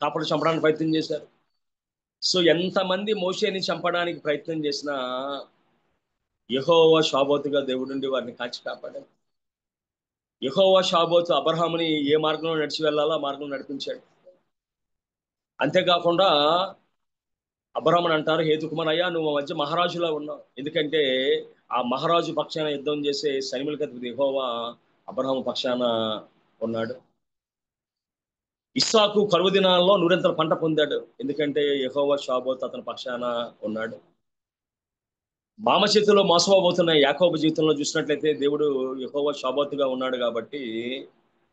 కాపలు చంపడానికి ప్రయత్నం చేశారు. సో ఎంతమంది మోషేని చంపడానికి ప్రయత్నం చేసినా యెహోవా షాబోతుగా దేవుడు నుండి వారిని కాచి కాపాడాడు. యెహోవా షాబోతు అబ్రహాముని ఏ మార్గంలో నడిచి వెళ్ళాలో ఆ మార్గంలో నడిపించాడు. అంతేకాకుండా అబ్రహాముని అంటారు, హేతుకుమారయ్యా నువ్వు మా మధ్య మహారాజులా ఉన్నావు. ఎందుకంటే ఆ మహారాజు పక్షాన యుద్ధం చేసే సైనికులకి యెహోవా అబ్రహాము పక్షాన ఉన్నాడు. ఇస్సాకు కరువు దినాల్లో 100 పంట పొందాడు, ఎందుకంటే యెహోవా షాబోత్ అతని పక్షాన ఉన్నాడు. మామ చేతిలో మోసపోబోతున్న యాకోబు జీవితంలో చూసినట్లయితే దేవుడు యెహోవా షాబోతుగా ఉన్నాడు కాబట్టి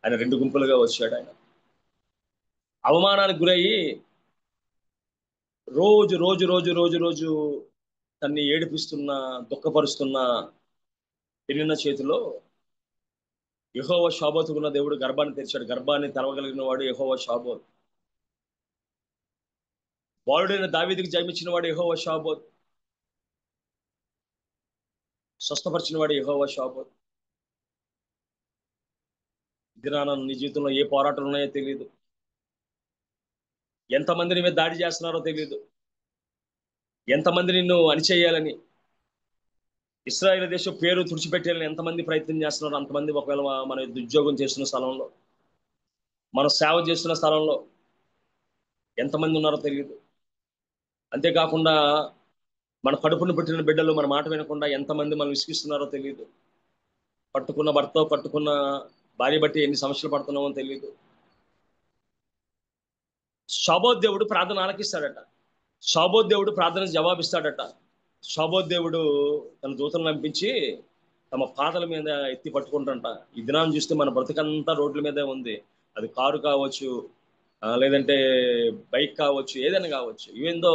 ఆయన 2 గుంపులుగా వచ్చాడు. ఆయన అవమానానికి గురయ్యి రోజు రోజు రోజు రోజు రోజు తన్ని ఏడిపిస్తున్న, దుఃఖపరుస్తున్న పెనిన్న చేతిలో యెహోవా షాబోతుకున్న దేవుడు గర్భాన్ని తెరిచాడు. గర్భాన్ని తెరవగలిగిన వాడు యెహోవా షాబోత్. బాలుడైన దావీదుకి జయమిచ్చిన వాడు యెహోవా షాబోత్. స్వస్థపరిచిన వాడు యెహోవా షాబోత్. దినాన నీ జీవితంలో ఏ పోరాటాలు ఉన్నాయో తెలియదు, ఎంతమంది నీ మీద దాడి చేస్తున్నారో తెలియదు, ఎంతమంది నిన్ను అణిచేయాలని, ఇశ్రాయేలు దేశం పేరు తుడిచిపెట్టాలని ఎంతమంది ప్రయత్నం చేస్తున్నారో అంతమంది ఒకవేళ మన ఉద్యోగం చేస్తున్న స్థలంలో, మనం సేవ చేస్తున్న స్థలంలో ఎంతమంది ఉన్నారో తెలియదు. అంతేకాకుండా మన కడుపును పెట్టిన బిడ్డలు మన మాట వినకుండా ఎంతమంది మనం విసిగిస్తున్నారో తెలియదు. పట్టుకున్న భర్త, పట్టుకున్న భార్య బట్టి ఎన్ని సమస్యలు పడుతున్నామో తెలియదు. షాబోత్ దేవుడు ప్రార్థన ఆలకిస్తాడట. షాబోత్ దేవుడు ప్రార్థన జవాబిస్తాడట. షాబోత్ దేవుడు తన దూతలను పంపించి తమ పాదల మీద ఎత్తి పట్టుకుంటుంట. ఈ దినాన్ని చూస్తే మన బ్రతికంతా రోడ్ల మీదే ఉంది. అది కారు కావచ్చు, లేదంటే బైక్ కావచ్చు, ఏదైనా కావచ్చు. ఇవేందో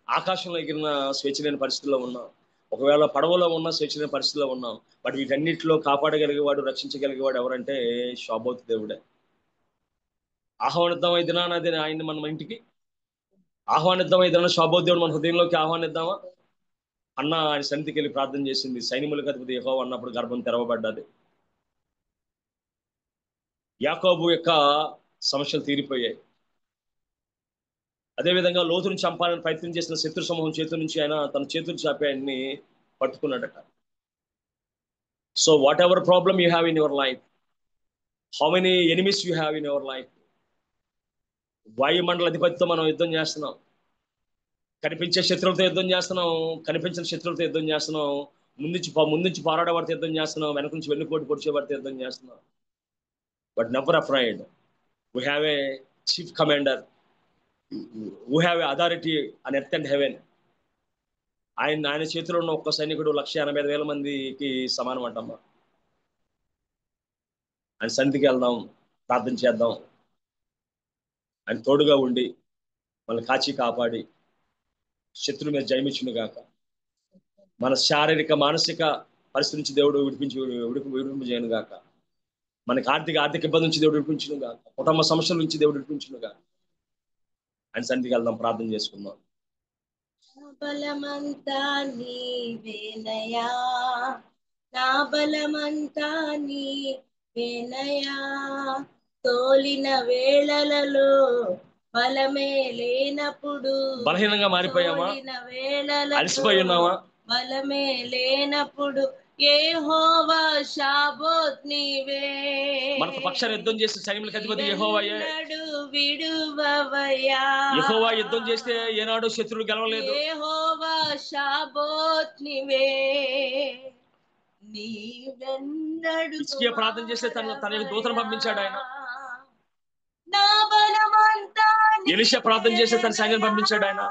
ఆకాశంలో ఎగిరిన స్వేచ్ఛ లేని పరిస్థితుల్లో ఉన్నాం, ఒకవేళ పడవలో ఉన్న స్వేచ్ఛ లేని పరిస్థితిలో ఉన్నాం. బట్ వీటన్నిటిలో కాపాడగలిగేవాడు, రక్షించగలిగేవాడు ఎవరంటే షాబోత్ దేవుడే. ఆహ్వానిద్దామా ఈ దినాన ఆయన్ని మన ఇంటికి? ఆహ్వానిద్దామా ఈ దినాన షాబోత్ దేవుడు మన హృదయంలోకి ఆహ్వానిద్దామా? అన్న ఆయన సన్నిధికి వెళ్ళి ప్రార్థన చేసింది. సైన్యములకు అధిపతి యెహోవా అన్నప్పుడు గర్భం తెరవబడ్డది. యాకోబు యొక్క సమస్యలు తీరిపోయాయి. అదేవిధంగా లోతును చంపాలని ప్రయత్నం చేసిన శత్రు సమూహం చేతుల నుంచి ఆయన తన చేతులు చాపి ఆయన్ని పట్టుకున్నాడట. So whatever problem you have in your life, how many enemies you have in your life, వాయుమండల అధిపతితో మనం యుద్ధం చేస్తున్నాం, కనిపించే శత్రువులతో యుద్ధం చేస్తున్నాం, కనిపించిన శత్రువులతో యుద్ధం చేస్తున్నాం, ముందుంచి పోరాడబడితే యుద్ధం చేస్తున్నాం, వెనక నుంచి వెన్నుపోటు పొడిచేబడితే యుద్ధం చేస్తున్నాం. But never afraid. We have a chief commander, we have a authority on earth and heaven. ఆయన చేతిలో ఉన్న ఒక్క సైనికుడు 185,000 మందికి సమానం అంటమ్మా. ఆయన సన్నిధికి వెళ్దాం, ప్రార్థన చేద్దాం. ఆయన తోడుగా ఉండి మనల్ని కాచి కాపాడి శత్రువు మీద జయమిచ్చును గాక. మన శారీరక మానసిక పరిస్థితి నుంచి దేవుడు విడిపింపజేయను గాక. మనకి ఆర్థిక ఇబ్బంది నుంచి దేవుడు విడిపించును గాక. కుటుంబ సమస్యల నుంచి దేవుడు విడిపించును గాక. ఆయన సన్నిధికి వెళ్దాం, ప్రార్థన చేసుకుందాం. బలమంతా నీవేనయా, నా బలమంతా నీవేనయా, తోలిన వేళలలో బలమే లేనప్పుడు, బలహీనంగా మారిపోయామా? అలసిపోయి ఉన్నామా? బలమే లేనప్పుడు యెహోవా షాబోత్ నీవే. మనకు పక్షాన యుద్ధం చేస్తే సైన్యములకు అధిపతి యెహోవాయే. విడువవయ్యా, యెహోవా యుద్ధం చేస్తే ఏనాడు శత్రువులు గెలవలేదు. యెహోవా షాబోత్ నీవే. నీవెన్నడు హిజ్కియా ప్రార్థన చేస్తే తన దూతను పంపించాడు ఆయన. నా బలమంతా ఎలీషా ప్రార్థన చేస్తే తన సైన్యం పంపించాడు ఆయన.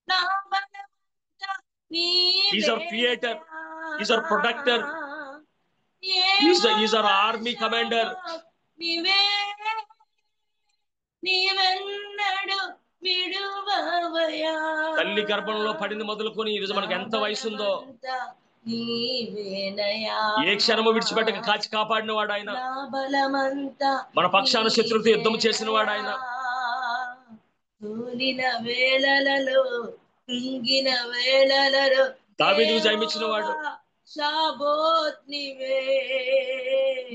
నా బలమంతా is our creator, is our protector, is our army commander. నీవెన్నడు విడువవయ్యా. తల్లి గర్భంలో పడింది మొదలుకొని ఈ రోజు మనకు ఎంత వయసు ఉందో ఏ క్షణము విడిచిపెట్టక కాచి కాపాడిన వాడు ఆయన. మన పక్షాన శత్రువులతో యుద్ధం చేసిన వాడు ఆయన. తూలిన వేళలలో, కృంగిన వేళలలో దావీదుకు జయమిచ్చిన వాడు. షాబోత్ నీవే.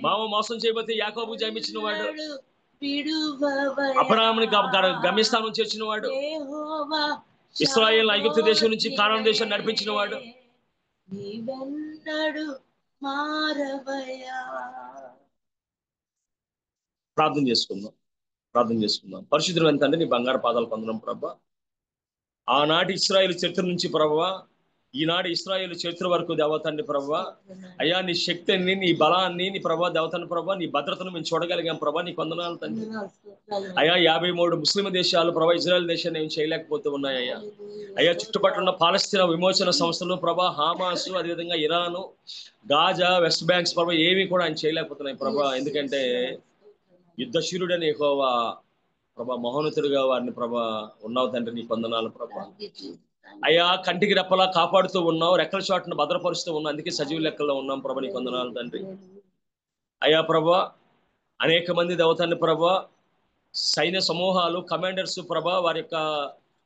మామ మోసం చేయబోతే యాకోబుకు జయమిచ్చిన వాడు. విడువవయ్యా. అబ్రహాముని గమ్యస్థానం చేర్చిన వాడు. ఇశ్రాయేలు ఐగుప్తు దేశం నుంచి కానాను దేశం నడిపించిన వాడు. నీవెన్నడు మారవయ్యా. ప్రార్థన చేసుకుందాం, ప్రార్థన చేసుకుందాం. పరిశుద్ధుడు ఎంతంటే నీ బంగారు పాదాలు పొందడం ప్రభా. ఆనాటి ఇశ్రాయేలు చరిత్ర నుంచి ప్రభువా ఈనాడు ఇశ్రాయేలు చరిత్ర వరకు దేవతండ్రి ప్రభా, అయ్యా నీ శక్తిని, నీ బలాన్ని, నీ ప్రభా దేవతండ్రి ప్రభా, నీ భద్రతను మేము చూడగలిగాం ప్రభా, నీ వందనాలు తండ్రి. అయ్యా 53 ముస్లిం దేశాలు ప్రభా ఇజ్రాయెల్ దేశాన్ని ఏం చేయలేకపోతూ ఉన్నాయ్యా. అయ్యా చుట్టుపక్కల ఉన్న పాలస్తీనా విమోచన సంస్థలు ప్రభా, హమాసు, అదేవిధంగా ఇరాను, గాజా, వెస్ట్ బ్యాంక్స్ ప్రభా ఏవి కూడా ఆయన చేయలేకపోతున్నాయి ప్రభా. ఎందుకంటే యుద్ధశూరుడని యెహోవా ప్రభా మహోన్నతుడిగా వారిని ప్రభా ఉన్నావు తండ్రి, నీ వందనాలు ప్రభా. అయ్యా కంటికి రెప్పలా కాపాడుతూ ఉన్నావు, రెక్కల చాటును భద్రపరుస్తూ ఉన్నావు, అందుకే సజీవ లెక్కల్లో ఉన్నాం ప్రభా, నీ వందనాలు తండ్రి. అయ్యా ప్రభా అనేక మంది దేవతని ప్రభా, సైన్య సమూహాలు, కమాండర్స్ ప్రభా వారి యొక్క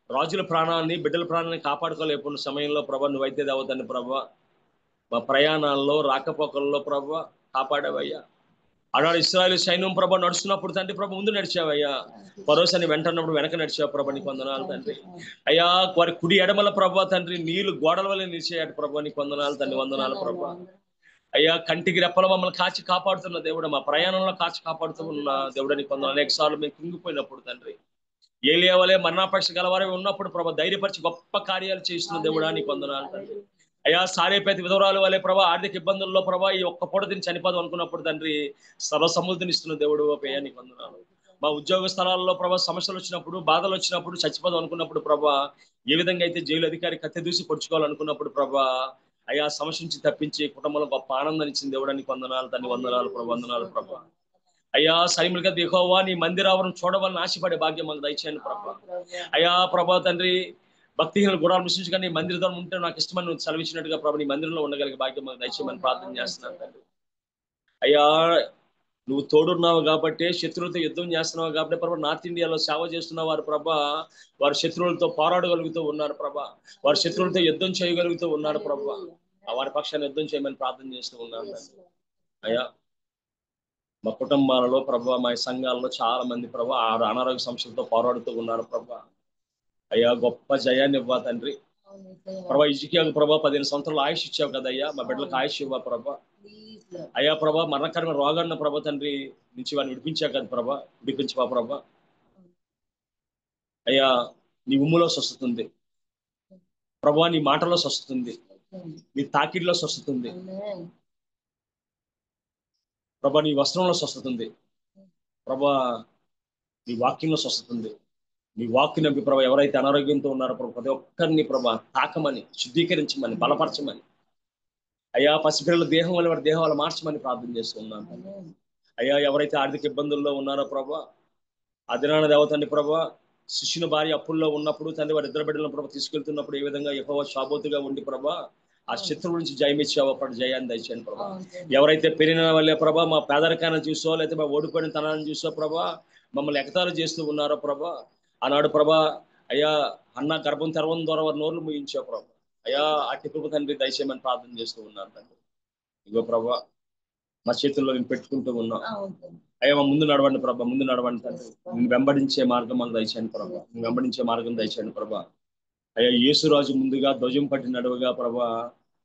రాజుల ప్రాణాన్ని, బిడ్డల ప్రాణాన్ని కాపాడుకోలేకున్న సమయంలో ప్రభా నువ్వైతే దేవతని ప్రభా మా ప్రయాణాల్లో, రాకపోకల్లో ప్రభా కాపాడవయ్యా. ఆనాడు ఇశ్రాయేలు సైన్యం ప్రభా నడుస్తున్నప్పుడు తండ్రి ప్రభా ముందు నడిచావయ్యా, పరోసాన్ని వెంటన్నప్పుడు వెనక నడిచావు ప్రభా, నీకు వందనాలు తండ్రి. అయ్యా వారి కుడి ఎడమల ప్రభా తండ్రి నీళ్లు గోడల వల్ల నిలిచేయాడు ప్రభా, నీకు వందనాలు తండ్రి, వందనాలు ప్రభా. అయ్యా కంటికి రెప్పల మమ్మల్ని కాచి కాపాడుతున్న దేవుడు, మా ప్రయాణంలో కాచి కాపాడుతూ ఉన్న దేవుడు, నీకు వందనాలు. అనేక సార్లు మేము కుంగిపోయినప్పుడు తండ్రి ఏలియా వలె మరణాపేక్ష గలవారే ఉన్నప్పుడు ప్రభా ధైర్యపరిచి గొప్ప కార్యాలు చేస్తున్న దేవుడా, నీకు వందనాలు తండ్రి. అయ్యా సారేపేత విధవరాలు వలె ప్రభా ఆర్థిక ఇబ్బందుల్లో ప్రభా ఈ ఒక్క పూట దీన్ని చనిపోదు అనుకున్నప్పుడు తండ్రి సర్వసమృద్ధినిస్తున్న దేవుడు అయ్యా, నీకు వందనాలు. మా ఉద్యోగ స్థలాల్లో ప్రభా సమస్యలు వచ్చినప్పుడు, బాధలు వచ్చినప్పుడు, చచ్చిపోదు అనుకున్నప్పుడు ప్రభా ఏ విధంగా అయితే జైలు అధికారి కత్తి దూసి పొడుచుకోవాలనుకున్నప్పుడు ప్రభా అయ్యా సమస్య నుంచి తప్పించి కుటుంబంలో గొప్ప ఆనందాన్ని ఇచ్చిన దేవుడా, నీకు వందనాలు తండ్రి, వందనాలు ప్రభా, వందనాలు ప్రభా. అయ్యా సైములుగా యెహోవా నీ మందిరావరం చూడవాలని ఆశపడే భాగ్యం మాకు దయచేయండి ప్రభా. అయ్యా ప్రభా తండ్రి భక్తిహీన గుణాలు మిశ్రించుకొని నీ మందిర ద్వారా ఉంటే నాకు ఇష్టమని నువ్వు సెలవిచ్చినట్టుగా ప్రభు నీ మందిరంలో ఉండగలిగే భాగ్యం మాకు దయచేయమని ప్రార్థన చేస్తున్నాను తండ్రి. అయ్యా నువ్వు తోడున్నావు కాబట్టి, శత్రువులతో యుద్ధం చేస్తున్నావు కాబట్టి ప్రభా నార్త్ ఇండియాలో సేవ చేస్తున్న వారు ప్రభా వారి శత్రువులతో పోరాడగలుగుతూ ఉన్నారు ప్రభా, వారి శత్రువులతో యుద్ధం చేయగలుగుతూ ఉన్నారు ప్రభా. వారి పక్షాన్ని యుద్ధం చేయమని ప్రార్థన చేస్తూ ఉన్నాను తండ్రి. అయ్యా మా కుటుంబాలలో ప్రభా, మా సంఘాలలో చాలా మంది ప్రభా అనారోగ్య సమస్యలతో పోరాడుతూ ఉన్నారు ప్రభా. అయ్యా గొప్ప జయాన్ని ఇవ్వ తండ్రి ప్రభా. ఇజికియాకు ప్రభా 15 సంవత్సరాలు ఆయుష్ ఇచ్చావు కదయ్యా, మా బిడ్డలకు ఆయుష్ ఇవ్వ ప్రభా. అయ్యా ప్రభా మరణకరమైన రోగాన్న ప్రభా తండ్రి నుంచి వాడిని విడిపించావు కదా ప్రభా, విడిపించవా ప్రభా. అయ్యా నీ ఉమ్ములో స్వస్థతుంది ప్రభా, నీ మాటలో స్వస్థతుంది, నీ తాకిడిలో స్వస్థతుంది ప్రభా, నీ వస్త్రంలో స్వస్థతుంది ప్రభా, నీ వాక్యంలో స్వస్థతుంది. నీ వాక్కు నమ్మి ప్రభా ఎవరైతే అనారోగ్యంతో ఉన్నారో ప్రభా ప్రతి ఒక్కరిని ప్రభా తాకమని, శుద్ధీకరించమని, బలపరచమని అయ్యా పసిపిల్లల దేహం వల్ల వారి దేహం వల్ల మార్చమని ప్రార్థన చేస్తున్నాను. అయ్యా ఎవరైతే ఆర్థిక ఇబ్బందుల్లో ఉన్నారో ప్రభా ఆ దినాన దేవతండి ప్రభా శిష్యుని భార్య అప్పుల్లో ఉన్నప్పుడు తండ్రి వారి ఇద్దరు బిడ్డలను ప్రభా తీసుకెళ్తున్నప్పుడు ఏ విధంగా యెహోవా షాబోతుగా ఉండి ప్రభా ఆ శత్రువు నుంచి జయమిచ్చావు, అప్పుడు జయాన్ని దయచేయండి ప్రభా. ఎవరైతే పెరిగిన వాళ్ళే ప్రభా మా పేదరికాన్ని చూసో లేకపోతే మా ఓడిపోయిన తనాన్ని చూసో ప్రభా మమ్మల్ని ఎగతాళి చేస్తూ ఉన్నారో ప్రభా ఆనాడు ప్రభా అయ్యా అన్న గర్భం తెరవడం ద్వారా వారి నోర్లు ముగించావు ప్రభా. అయ్యా అట్టి కృప తండ్రి దయచేయమని ప్రార్థన చేస్తూ ఉన్నాను తండ్రి. ఇగో ప్రభా మా చేతుల్లో నేను పెట్టుకుంటూ ఉన్నాం అయ్యా, మా ముందు నడవండి ప్రభా, ముందు నడవండి తండ్రి. నేను వెంబడించే మార్గం మాకు దయచేయండి ప్రభా, నేను వెంబడించే మార్గం దయచేయండి ప్రభా. అయ్యా యేసురాజు ముందుగా ధ్వజం పట్టి నడువగా ప్రభా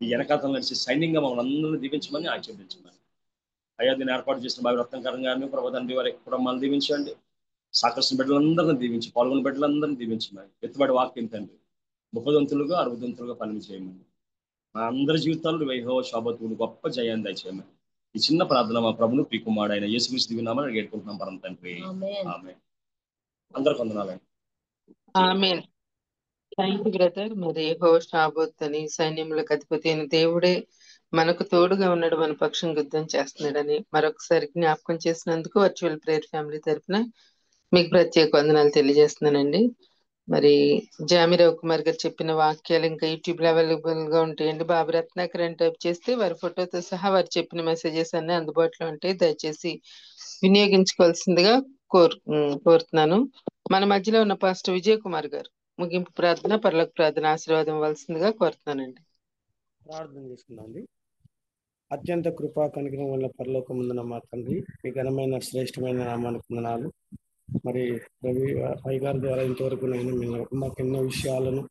ఈ వెనకాతలు నడిచి సైన్యంగా మమ్మల్ని అందరినీ దీవించమని ఆశీర్వదించమని అయ్యా దీన్ని ఏర్పాటు చేసిన బావి రత్నకరంగాను ప్రభా తండ్రి వారి కుటుంబాలను దీవించండి, సాకర్సిన బిడ్డలందరినీ దీవించి పాల్గొన్న బిడ్డలందరినీ దీవించమని ఎత్తుబడి వాక్యం తండ్రి 30 దంతులుగా 60 దంతులుగా ఫలం చేయమని మా అందరి జీవితాల్లో యెహోవా షాబోతుని గొప్ప జయాన్ని దయచేయమని ఈ చిన్న ప్రార్థన మా ప్రభును ప్రియకుమారుడు అయిన యేసుక్రీస్తు దివ్యనామమున అడిగేట్టుకుంటున్నాం పరమ తండ్రి, ఆమేన్. అందరికీ వందనాలండి. ఆమేన్. Thank you brother. మరి యెహోవా షాబోత్ అని సైన్యములకు అధిపతి అయిన దేవుడే మనకు తోడుగా ఉన్నాడు, మన పక్షం యుద్ధం చేస్తున్నాడని మరొకసారి జ్ఞాపకం చేసినందుకు వర్చువల్ ప్రేయర్ ఫ్యామిలీ తరఫున మీకు ప్రత్యేక వందనాలు తెలియజేస్తున్నానండి. మరి జామిరావు కుమార్ గారు చెప్పిన వాక్యాలు ఇంకా యూట్యూబ్ లో అవైలబుల్ గా ఉంటాయండి. బాబు రత్నాకర్ అని టైప్ చేస్తే వారి ఫోటోతో సహా వారు చెప్పిన మెసేజెస్ అన్ని అందుబాటులో ఉంటాయి. దయచేసి వినియోగించుకోవాల్సిందిగా కోరుతున్నాను. మన మధ్యలో ఉన్న పాస్టర్ విజయ్ కుమార్ గారు ముగింపు ప్రార్థన, పరలోక ప్రార్థన ఆశీర్వాదం ఇవ్వాల్సిందిగా కోరుతున్నానండి. ప్రార్థన చేసుకుందామండి. అత్యంత కృపా కనికరం వల్ల పరలోకముందున మా తండ్రి మీ ఘనమైన శ్రేష్టమైన నామానికి వందనాలు. మరి రవి గారి ద్వారా ఇంతవరకు నేను మాకు ఎన్నో విషయాలను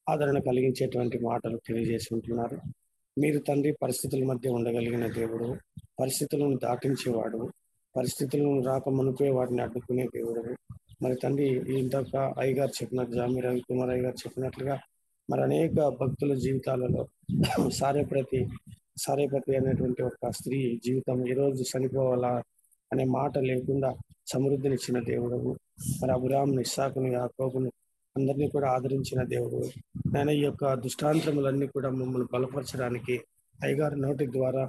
ఆదరణ కలిగించేటువంటి మాటలు తెలియజేసి ఉంటున్నారు. మీరు తండ్రి పరిస్థితుల మధ్య ఉండగలిగిన దేవుడు, పరిస్థితులను దాటించేవాడు, పరిస్థితులను రాక మునిపే వాటిని అడ్డుకునే దేవుడు. మరి తండ్రి ఇంతక అయ్యగారు చెప్పినట్టు జామీర్ రవి కుమార్ అయ్య గారు చెప్పినట్లుగా మరి అనేక భక్తుల జీవితాలలో సారేపతి అనేటువంటి ఒక స్త్రీ జీవితం ఈరోజు చనిపోవాలా అనే మాట లేకుండా సమృద్ధినిచ్చిన దేవుడు. మరి అబ్రాహామును, ఇస్సాకును, యాకోబును అందరినీ కూడా ఆదరించిన దేవుడు. నేను ఈ యొక్క దృష్టాంతములన్నీ కూడా మమ్మల్ని బలపరచడానికి అయ్యగారి నోటి ద్వారా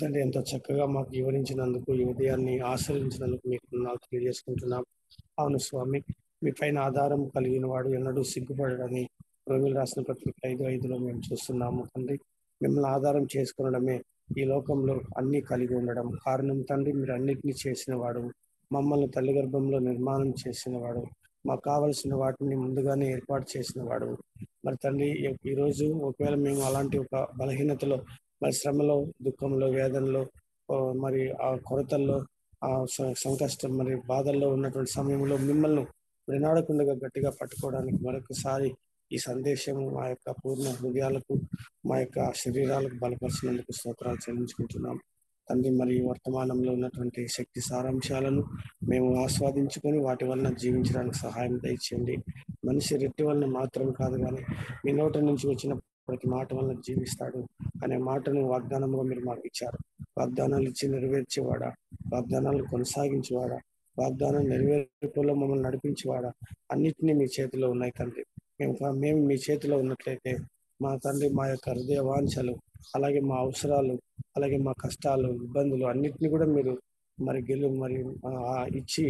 తండ్రి ఎంతో చక్కగా మాకు వివరించినందుకు, ఈ ఉదయాన్ని ఆశ్రయించినందుకు మీకు నాకు తెలియజేసుకుంటున్నాం. అవును స్వామి, మీ పైన ఆధారం కలిగిన వాడు ఎన్నడూ సిగ్గుపడడని రోమిలు రాసిన పత్రిక 5:5 మేము చూస్తున్నాము. తండ్రి, మిమ్మల్ని ఆధారం చేసుకునడమే ఈ లోకంలో అన్ని కలిగి ఉండడం కారణం. తండ్రి, మీరు అన్నిటినీ చేసిన వాడు, మమ్మల్ని తల్లి గర్భంలో నిర్మాణం చేసిన వాడు, మాకు కావలసిన వాటిని ముందుగానే ఏర్పాటు చేసిన వాడు. మరి తండ్రి, ఈరోజు ఒకవేళ మేము అలాంటి ఒక బలహీనతలో, మరి శ్రమలో, దుఃఖంలో, వేదనలో, మరి ఆ కొరతల్లో, ఆ సంకష్టం, మరి బాధల్లో ఉన్నటువంటి సమయంలో మిమ్మల్ని వినాడకుండా గట్టిగా పట్టుకోవడానికి మరొకసారి ఈ సందేశము మా యొక్క పూర్ణ హృదయాలకు, మా యొక్క శరీరాలకు బలపరిచినందుకు స్తోత్రాలు చెల్లించుకుంటున్నాం. తండ్రి, మరి వర్తమానంలో ఉన్నటువంటి శక్తి సారాంశాలను మేము ఆస్వాదించుకొని వాటి వలన జీవించడానికి సహాయం దయచేయండి. మనిషి రెట్టి వలన మాత్రం కాదు, కానీ మీ నోటి నుంచి వచ్చిన ప్రతి మాట వలన జీవిస్తాడు అనే మాటను వాగ్దానంగా మీరు మాకు ఇచ్చారు. వాగ్దానాలు ఇచ్చి నెరవేర్చేవాడా, వాగ్దానాలు కొనసాగించేవాడా, వాగ్దానం నెరవేర్పులో మమ్మల్ని నడిపించేవాడా, అన్నిటినీ మీ చేతిలో ఉన్నాయి తండ్రి. మేము మీ చేతిలో ఉన్నట్లయితే మా తండ్రి, మా యొక్క హృదయ వాంఛలు, అలాగే మా అవసరాలు, అలాగే మా కష్టాలు, ఇబ్బందులు అన్నిటినీ కూడా మీరు మరి ఇచ్చి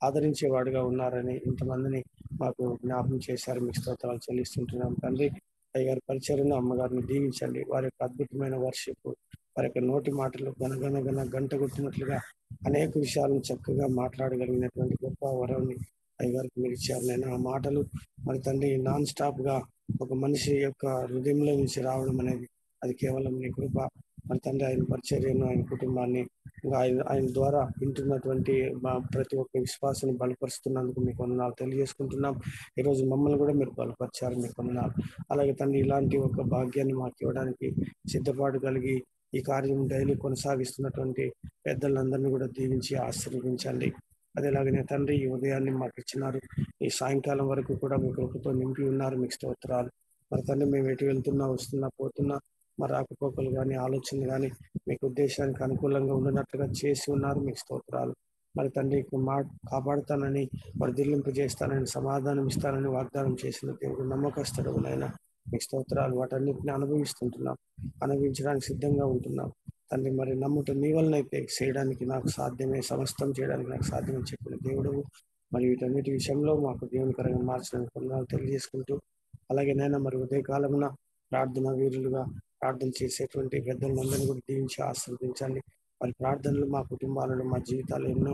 ఆదరించేవాడుగా ఉన్నారని ఇంతమందిని మాకు జ్ఞాపకం చేశారు. మీ స్తోత్రాలు చెల్లిస్తుంటున్నాం తండ్రి. అయ్యగారి పరిచర్యను, అమ్మగారిని దీవించండి. వారి యొక్క అద్భుతమైన వర్షిప్, వారి యొక్క నోటి మాటలు గంట కొట్టినట్లుగా అనేక విషయాలను చక్కగా మాట్లాడగలిగినటువంటి గొప్ప వరాన్ని అయ్యగారికి మీరు ఇచ్చారు. నేను ఆ మాటలు మరి తండ్రి నాన్ స్టాప్ గా ఒక మనిషి యొక్క హృదయంలో నుంచి రావడం అనేది అది కేవలం నీ కృప. మరి తండ్రి, ఆయన పరిచర్యను, ఆయన కుటుంబాన్ని, ఆయన ద్వారా వింటున్నటువంటి ప్రతి ఒక్క విశ్వాసాన్ని బలపరుస్తున్నందుకు మీకు వందనాలు తెలియజేసుకుంటున్నాం. ఈరోజు మమ్మల్ని కూడా మీరు బలపరిచారు, మీకు వందనాలు. అలాగే తండ్రి, ఇలాంటి ఒక భాగ్యాన్ని మాకు ఇవ్వడానికి సిద్ధపాటు కలిగి ఈ కార్యం డైలీ కొనసాగిస్తున్నటువంటి పెద్దలందరినీ కూడా దీవించి ఆశీర్వదించండి. అదేలాగనే తండ్రి, ఈ ఉదయాన్ని మాకు ఇచ్చినారు, ఈ సాయంకాలం వరకు కూడా మీ కృపతో నింపి ఉన్నారు, మీకు స్తోత్రాలు. మరి తండ్రి, మేము ఎటు వెళ్తున్నా, వస్తున్నా, పోతున్నా, మరి రాకపోకలు కానీ, ఆలోచనలు కానీ మీకు ఉద్దేశానికి అనుకూలంగా ఉన్నట్లుగా చేసి ఉన్నారు, మీకు స్తోత్రాలు. మరి తండ్రి, కాపాడుతానని, వర్ధిల్లింపు చేస్తానని, సమాధానం ఇస్తానని వాగ్దానం చేసిన దేవుడు నమ్మకస్తుడు నాయన, మీకు స్తోత్రాలు. వాటన్నిటిని అనుభవించడానికి సిద్ధంగా ఉంటున్నాం తండ్రి. మరి నమ్ముట నీ వలనైతే చేయడానికి నాకు సాధ్యమే, సమస్తం చేయడానికి నాకు సాధ్యమని చెప్పిన దేవుడు. మరి వీటన్నిటి విషయంలో మాకు దేవునికరంగా మార్చడానికి వందనాలు తెలియజేసుకుంటూ, అలాగే నేను మరి ఉదయకాలమున ప్రార్థన వీరులుగా ప్రార్థన చేసేటువంటి పెద్దలందరినీ కూడా దీవించి ఆశీర్వదించండి. మరి ప్రార్థనలు మా కుటుంబాలను, మా జీవితాలు ఎన్నో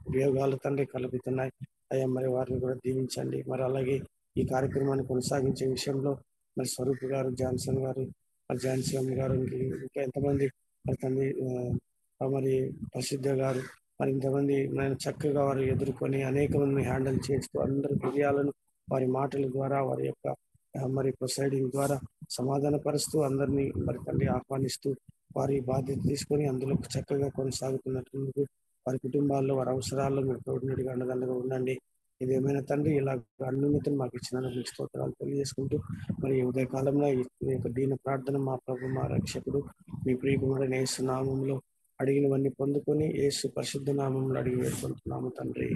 ఉపయోగాలు తండ్రి కలుగుతున్నాయి అయ్యా. మరి వారిని కూడా దీవించండి. మరి అలాగే ఈ కార్యక్రమాన్ని కొనసాగించే విషయంలో మరి స్వరూప్ గారు, జాన్సన్ గారు, మరి ఝాన్సీ గారు, ఇంకా ఎంతమంది మరి తండ్రి, మరి ప్రసిద్ధ గారు, మరి ఇంతమంది నేను చక్కగా వారు ఎదుర్కొని అనేక మందిని హ్యాండిల్ చేస్తూ అందరి హృదయాలను వారి మాటల ద్వారా, వారి యొక్క మరి ప్రొసైడింగ్ ద్వారా సమాధాన పరుస్తూ అందరినీ మరి తండ్రి ఆహ్వానిస్తూ వారి బాధ్యత తీసుకొని అందులో చక్కగా కొనసాగుతున్నట్టు వారి కుటుంబాల్లో, వారి అవసరాల్లో మీరు తోడునడిగా అండదండగా ఉండండి. ఇదేమైనా తండ్రి ఇలా అన్నిమితం మాకు ఇచ్చిన మీకు స్తోత్రాలు తెలియజేసుకుంటూ, మరి ఉదయకాలంలో ఈ యొక్క దీన ప్రార్థన మా ప్రభు, మా రక్షకుడు, మీ ప్రియకుమారుడైన యేసు నామంలో అడిగినవన్నీ పొందుకొని యేసు పరిశుద్ధ నామంలో అడిగి వేడుకుంటున్నాము తండ్రి,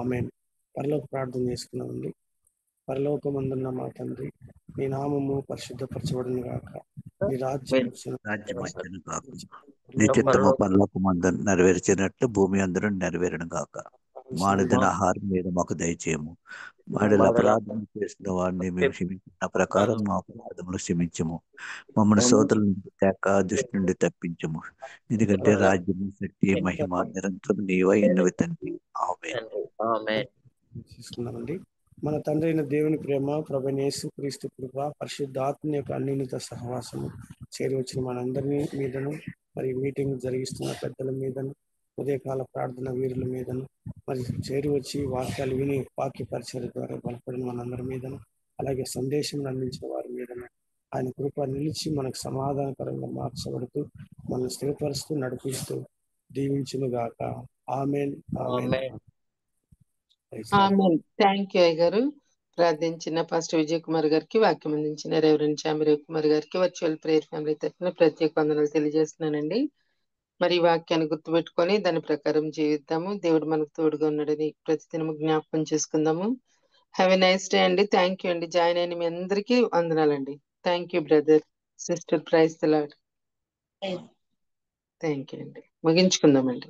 ఆమేన్. పరలోక ప్రార్థన చేసుకున్నామండి. పరలోకమందున్న మా తండ్రి, మీ నామము పరిశుద్ధపరచబడును గాక, మీ రాజ్యం రాజ్యమచ్చను కాక, నీ చిత్తము పరలోకమందు నెరవేర్చినట్లు భూమి అందరూ నెరవేరును గాక. మానదిన ఆహారం మీద మాకు దయచేయము. వాడిలో అపరాధం చేసిన వాడిని మేము క్షమించిన ప్రకారం మా అపరాధములు క్షమించము. మమ్మల్ని శోధల నుండి తేక దుష్టి నుండి తప్పించము. ఎందుకంటే రాజ్యము, శక్తి, మహిమ నిరంతరం నీవై ఉన్నవి తండ్రి, ఆమేన్. తీసుకున్నామండి. మన తండ్రి అయిన దేవుని ప్రేమ, ప్రభువైన యేసు క్రీస్తు కృప, పరిశుద్ధాత్మ యొక్క అన్యోన్యత సహవాసము చేరి వచ్చిన మనందరినీ మీదను, మరి మీటింగ్ జరిగిస్తున్న పెద్దల మీదను, ఉదయకాల ప్రార్థన వీరుల మీదను, మరి చేరి వచ్చి వాక్యాలు విని వాక్య పరిచర్య ద్వారా బలపడిన మనందరి మీదను, అలాగే సందేశం అందించిన వారి మీదను ఆయన కృప నిలిచి మనకు సమాధానకరంగా మార్చబడుతూ మనల్ని స్థిరపరుస్తూ నడిపిస్తూ దీవించును గాక. ఆమేన్, ఆమేన్. థ్యాంక్ యూ అయ్యగారు. ప్రార్థించిన పాస్టర్ విజయ్ కుమార్ గారికి, వాక్యం అందించిన రెవరెండ్ చామిరావు కుమార్ గారికి వర్చువల్ ప్రేయర్ ఫ్యామిలీ తరఫున ప్రత్యేక వందనాలు తెలియజేస్తున్నానండి. మరి ఈ వాక్యాన్ని గుర్తుపెట్టుకొని దాని ప్రకారం జీవిద్దాము. దేవుడు మనకు తోడుగా ఉన్నాడని ప్రతిదినము జ్ఞాపకం చేసుకుందాము. హ్యావ్ ఎ నైస్ డే అండి. థ్యాంక్ యూ అండి. జాయిన్ అయిన మీ అందరికీ వందనాలండి. Thank you brother, sister. Praise the Lord. Thank you అండి. ముగించుకుందామండి.